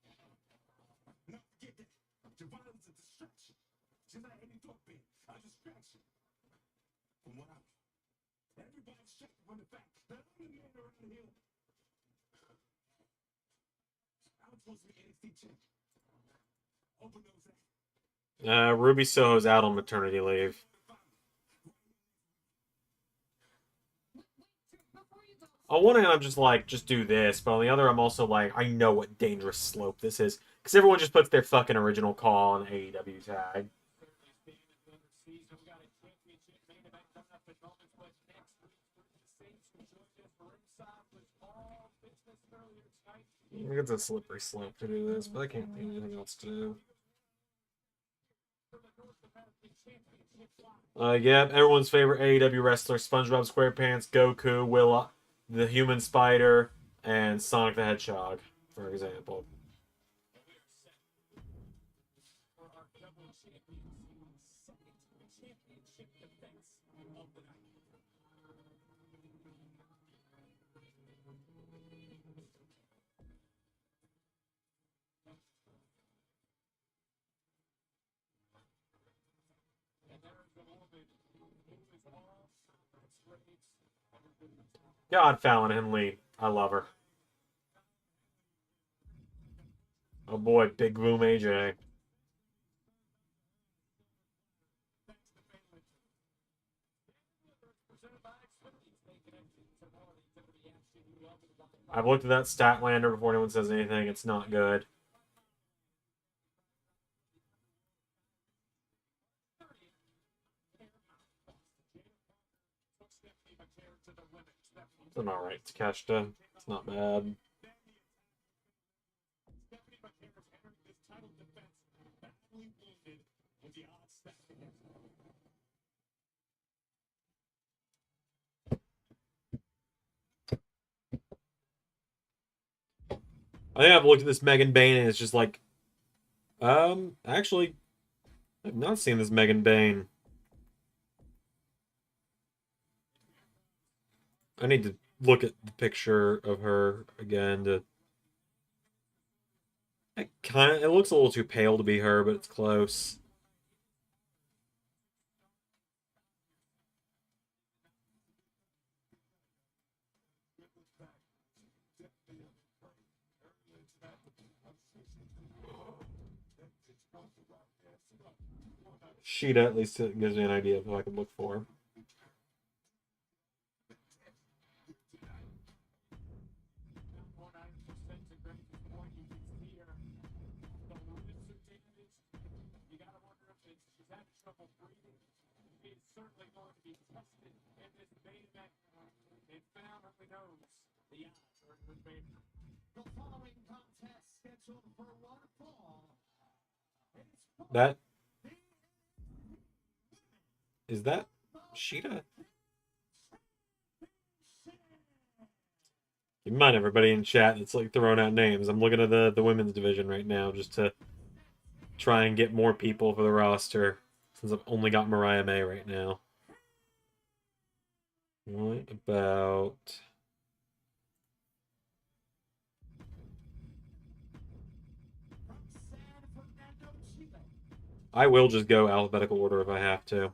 Speaker 4: Not forget that. Javon was a distraction. Just like any thought been. A distraction. From what I know. Everybody's checking from the back. That I'm the man around here. I was supposed to be NXT champion. Open those that.
Speaker 1: Ruby Soho's out on maternity leave. On one hand, I'm just like, just do this. But on the other, I'm also like, I know what dangerous slope this is. Because everyone just puts their fucking original call on AEW tag. I think it's a slippery slope to do this, but I can't think of anything else to do. Yeah, everyone's favorite AEW wrestler, SpongeBob SquarePants, Goku, Willa, the Human Spider, and Sonic the Hedgehog, for example. God, Fallon Henley. I love her. Oh boy, Big Boom AJ. I've looked at that Statlander before anyone says anything. It's not good. It's an alright Takeshita. It's not bad. I think I've looked at this Megan Bayne and it's just like, actually, I've not seen this Megan Bayne. I need to look at the picture of her again to... It looks a little too pale to be her, but it's close. Sheeta at least gives me an idea of who I could look for. That is that Sheeta? You mind everybody in chat that's like throwing out names. I'm looking at the women's division right now just to try and get more people for the roster since I've only got Mariah May right now. What about... I will just go alphabetical order if I have to.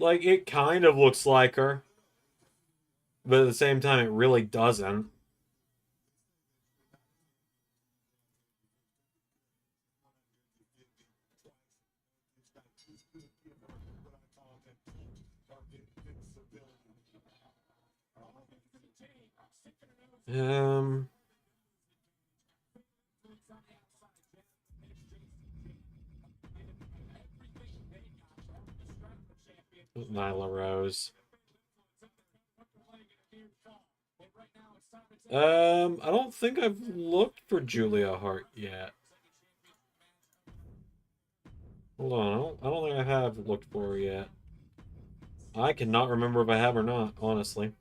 Speaker 1: Like, it kind of looks like her. But at the same time, it really doesn't. Nyla Rose. I don't think I've looked for Julia Hart yet. Hold on, I don't think I have looked for her yet. I cannot remember if I have or not, honestly.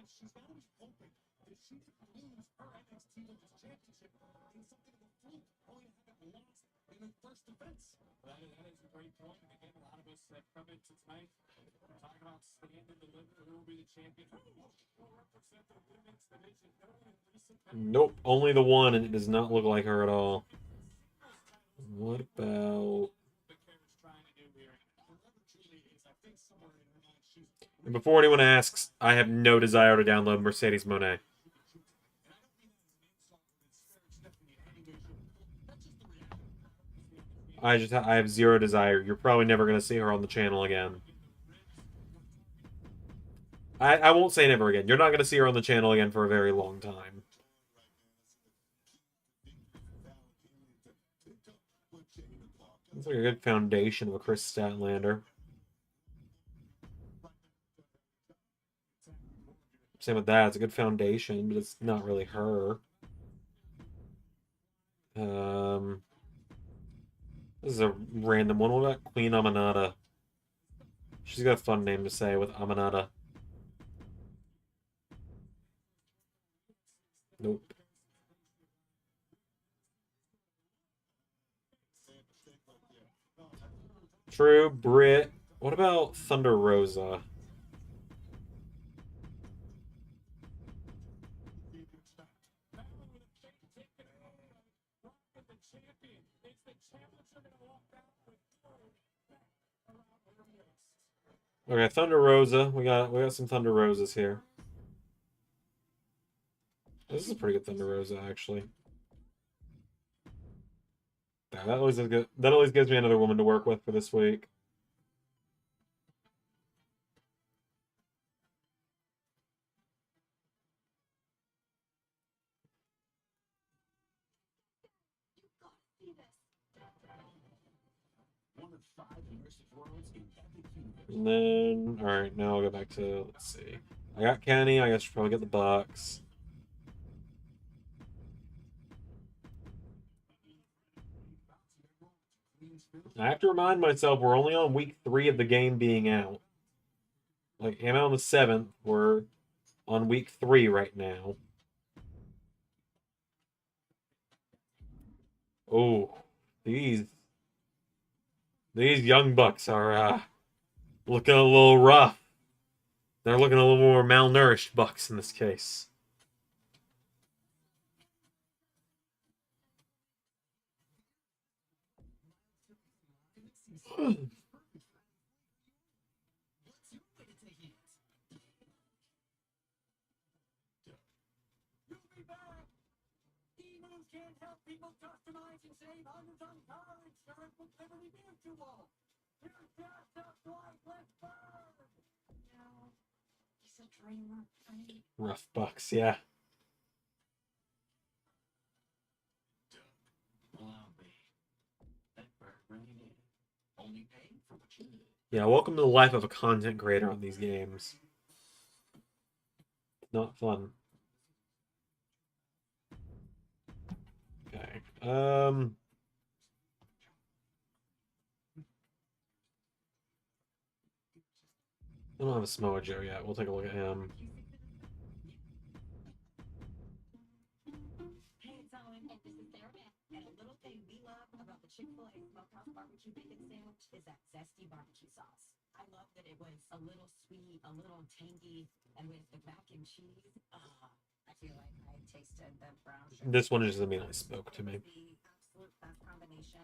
Speaker 7: She's always hoping that she could lose her NXT Women's Championship in something of a fluke, only to have it lost in her first defense. That is a great point. And again, a lot of us have come into tonight talking about stand and deliver. Who will be the champion? Who will represent the women's division?
Speaker 1: Nope, only the one, and it does not look like her at all. What about... And before anyone asks, I have no desire to download Mercedes Moné. I have zero desire. You're probably never going to see her on the channel again. I won't say never again. You're not going to see her on the channel again for a very long time. It's like a good foundation of a Chris Statlander. Same with that. It's a good foundation, but it's not really her. This is a random one. What about Queen Amanada? She's got a fun name to say with Amanada. Nope. True, Brit. What about Thunder Rosa? Okay, Thunder Rosa. We got some Thunder Rosas here. This is a pretty good Thunder Rosa, actually. That always is good. That always gives me another woman to work with for this week. And then, all right, now I'll go back to, let's see. I got Kenny. I guess I should probably get the Bucks. I have to remind myself we're only on week 3 of the game being out. Like, came out on the 7th. We're on week 3 right now. Oh, these young bucks are looking a little rough. They're looking a little more malnourished bucks in this case.
Speaker 7: Can't help people customize and save hundreds on car insurance with Liberty Mutual. Here's Cashapp Life with Bird. No, he's a dreamer.
Speaker 1: Rough bucks, yeah. Yeah, welcome to the life of a content creator on these games. Not fun. Okay. I don't have a Samoa Joe yet. We'll take a look at him.
Speaker 5: Hey, it's Owen, and this is Sarah Beth. And a little thing we love about the Chick-fil-A Smokehouse Barbecue Bacon Sandwich is that zesty barbecue sauce. I love that it was a little sweet, a little tangy, and with the mac and cheese, I feel like I tasted the brown sugar.
Speaker 1: This one just immediately spoke to me.
Speaker 5: The absolute best combination.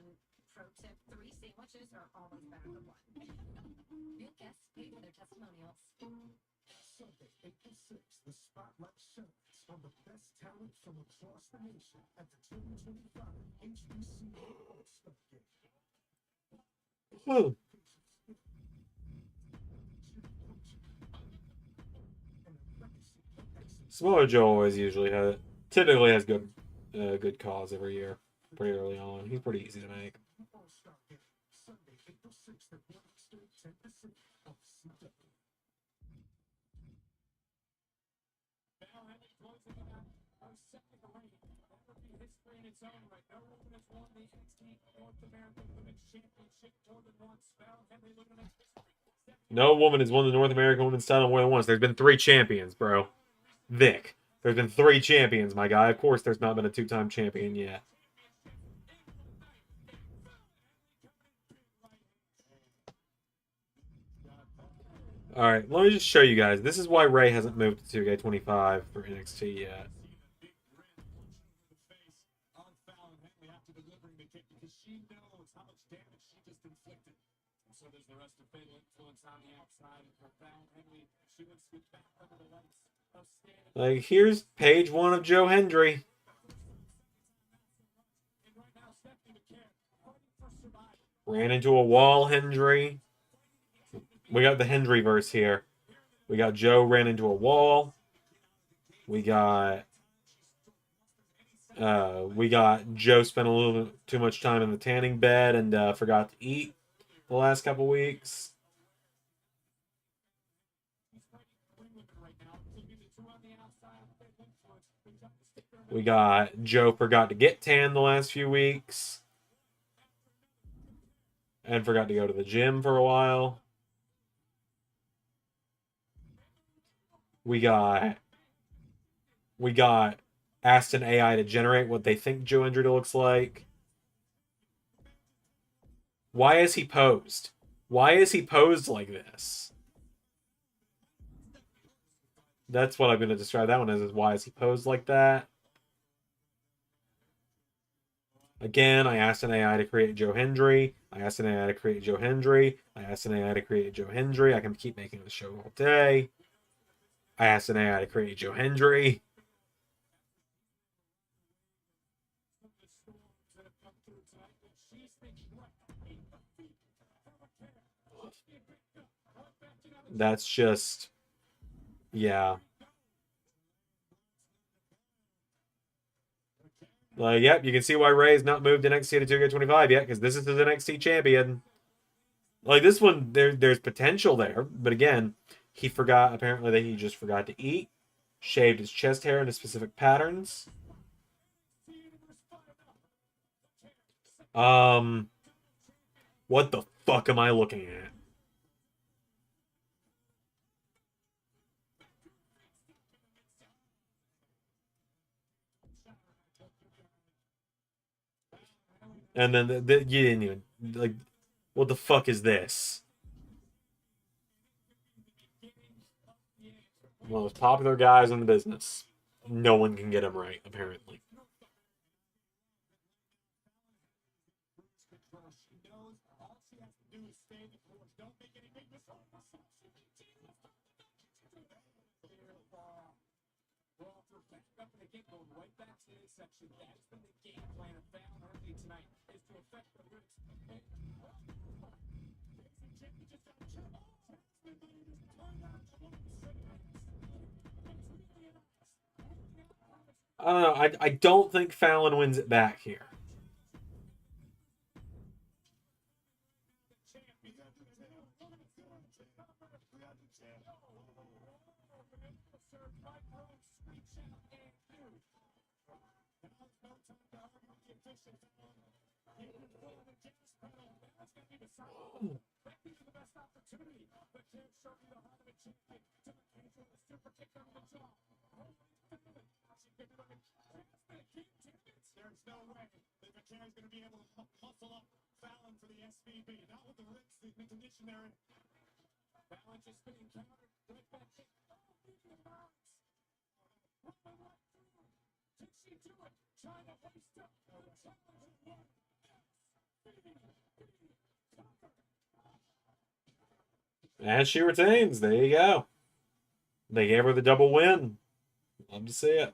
Speaker 5: Pro tip, 3 sandwiches are always better than 1.
Speaker 9: Real guests pay for their testimonials.
Speaker 7: Sunday, April 6th, the Spotlight Showcase on the best talent from across the nation at the 2025 HBC All-Star Game.
Speaker 1: Whew. Samoa Joe always typically has good cause every year, pretty early on. He's pretty easy to make. No woman has won the North American Women's title more than once. There's been 3 champions, bro. Vic. There's been 3 champions, my guy. Of course, there's not been a 2-time champion yet. Alright, let me just show you guys. This is why Ray hasn't moved to 2K25 for NXT yet. Like, here's page 1 of Joe Hendry. Ran into a wall, Hendry. We got the Hendry verse here. We got Joe ran into a wall. We got Joe spent a little bit too much time in the tanning bed and forgot to eat the last couple weeks. We got Joe forgot to get tan the last few weeks. And forgot to go to the gym for a while. We got asked an AI to generate what they think Joe Hendry looks like. Why is he posed? Why is he posed like this? That's what I'm going to describe that one as, is why is he posed like that? Again, I asked an AI to create Joe Hendry. I asked an AI to create Joe Hendry. I asked an AI to create Joe Hendry. I can keep making the show all day. I asked an AI to create Joe Hendry. That's just, yeah. Yep, you can see why Ray's not moved NXT to 2K25 yet, because this is his NXT champion. Like, this one, there's potential there, but again, he forgot, apparently, that he just forgot to eat, shaved his chest hair into specific patterns. What the fuck am I looking at? And then you didn't even, like, what the fuck is this? One of the most popular guys in the business. No one can get him right, apparently. I don't know. I don't think Fallon wins it back here.
Speaker 7: There's no way that the chair is going to be able to muscle up Fallon for the SVB. Not with the risks, the condition they're in. Fallon just being countered. Right back in. Oh, beating the box. Did she do it? Trying to waste up. The challenge is one.
Speaker 1: And she retains. There you go. They gave her the double win. Love to see it.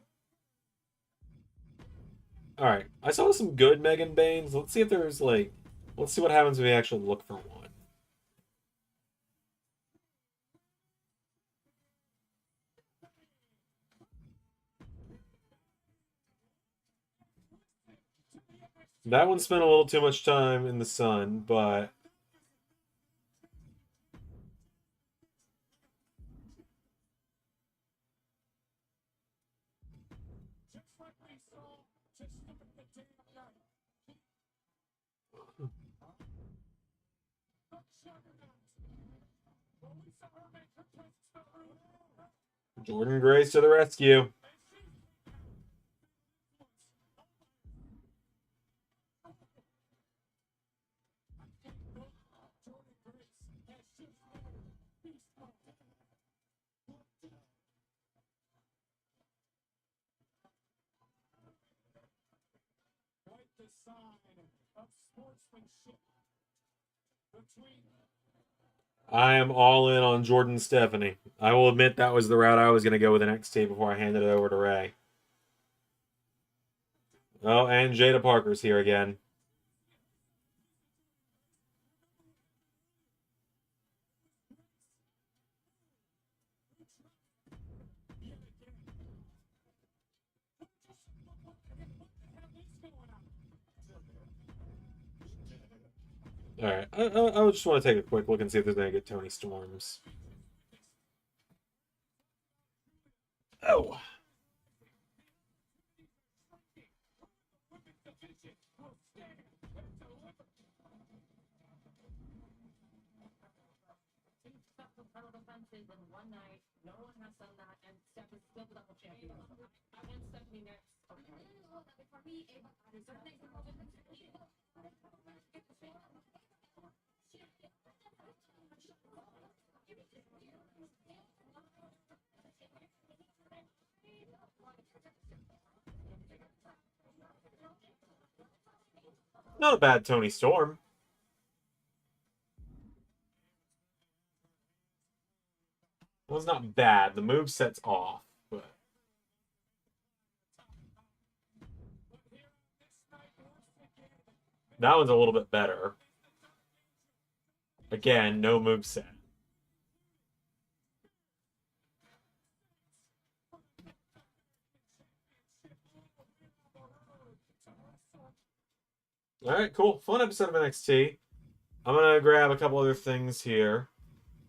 Speaker 1: Alright, I saw some good Megan Baines. Let's see if there's, like, let's see what happens if we actually look for one. That one spent a little too much time in the sun, but
Speaker 7: Just like we saw, just look at the damn night. The juggernaut. Well, we saw her make her presence felt earlier.
Speaker 1: Jordan Grace to the rescue.
Speaker 7: Quite the sign of sportsmanship between
Speaker 1: I am all in on Jordan Stephanie. I will admit that was the route I was going to go with NXT before I handed it over to Ray. Oh, and Jada Parker's here again. All right, I just want to take a quick look and see if there's any good Tony Storms. Oh.
Speaker 9: Title defenses in one night. No one has done that, and Steph is still the double champion. And Stephanie next. Okay.
Speaker 1: Not a bad Tony Storm. Well, it's not bad. The moveset's off, but that one's a little bit better. Again, no moveset. All right, cool. Fun episode of NXT. I'm going to grab a couple other things here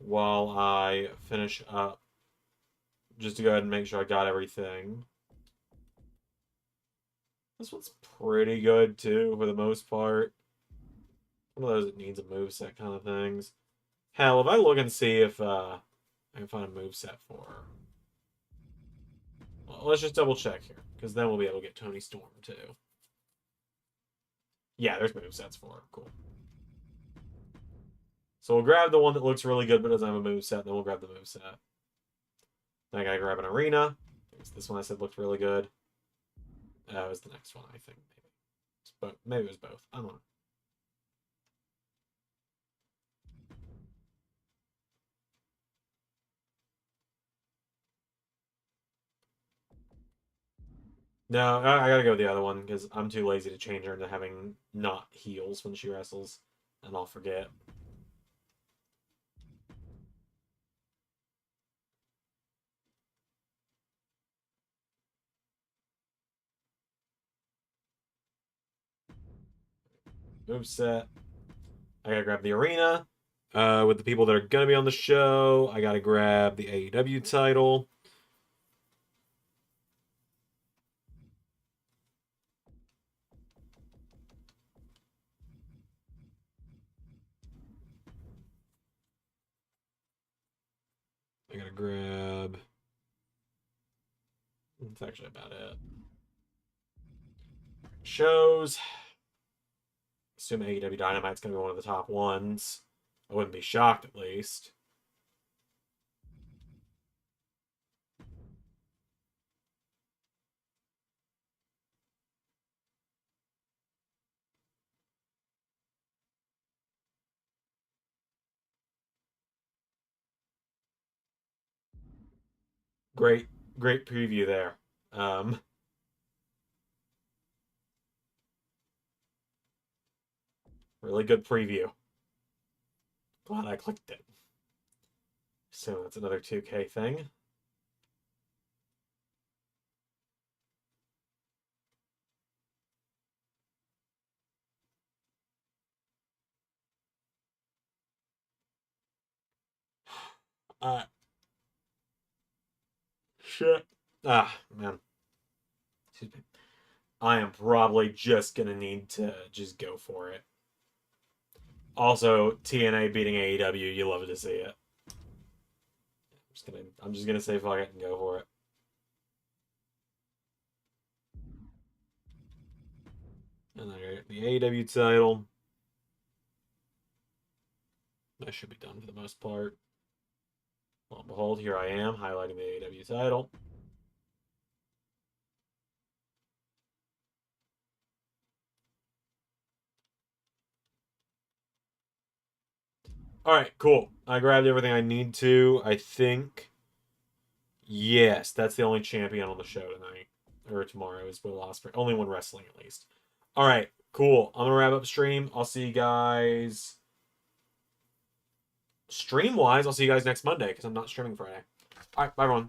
Speaker 1: while I finish up, just to go ahead and make sure I got everything. This one's pretty good, too, for the most part. One of those that needs a moveset kind of things. Hell, if I look and see if I can find a moveset for her. Well, let's just double check here, because then we'll be able to get Tony Storm, too. Yeah, there's movesets for her. Cool. So we'll grab the one that looks really good but doesn't have a moveset, then we'll grab the moveset. Then I gotta grab an arena. There's this one I said looked really good. It was the next one, I think, maybe. But maybe it was both. I don't know. No, I gotta go with the other one because I'm too lazy to change her into having not heels when she wrestles, and I'll forget. Moveset. I gotta grab the arena. With the people that are gonna be on the show, I gotta grab the AEW title. I gotta grab. That's actually about it. Shows. Assume AEW Dynamite's gonna be one of the top ones. I wouldn't be shocked, at least. Great preview there. Really good preview. Glad I clicked it. So that's another 2K thing. Shit. Ah, man. Excuse me. I am probably just gonna need to just go for it. Also, TNA beating AEW, you love to see it. I'm just gonna say fuck it and go for it. And then the AEW title. That should be done for the most part. Well, behold, here I am highlighting the AEW title. All right, cool. I grabbed everything I need to. I think. Yes, that's the only champion on the show tonight. Or tomorrow is Will Ospreay. Only one wrestling, at least. All right, cool. I'm going to wrap up stream. I'll see you guys. Stream-wise, I'll see you guys next Monday because I'm not streaming Friday. All right, bye, everyone.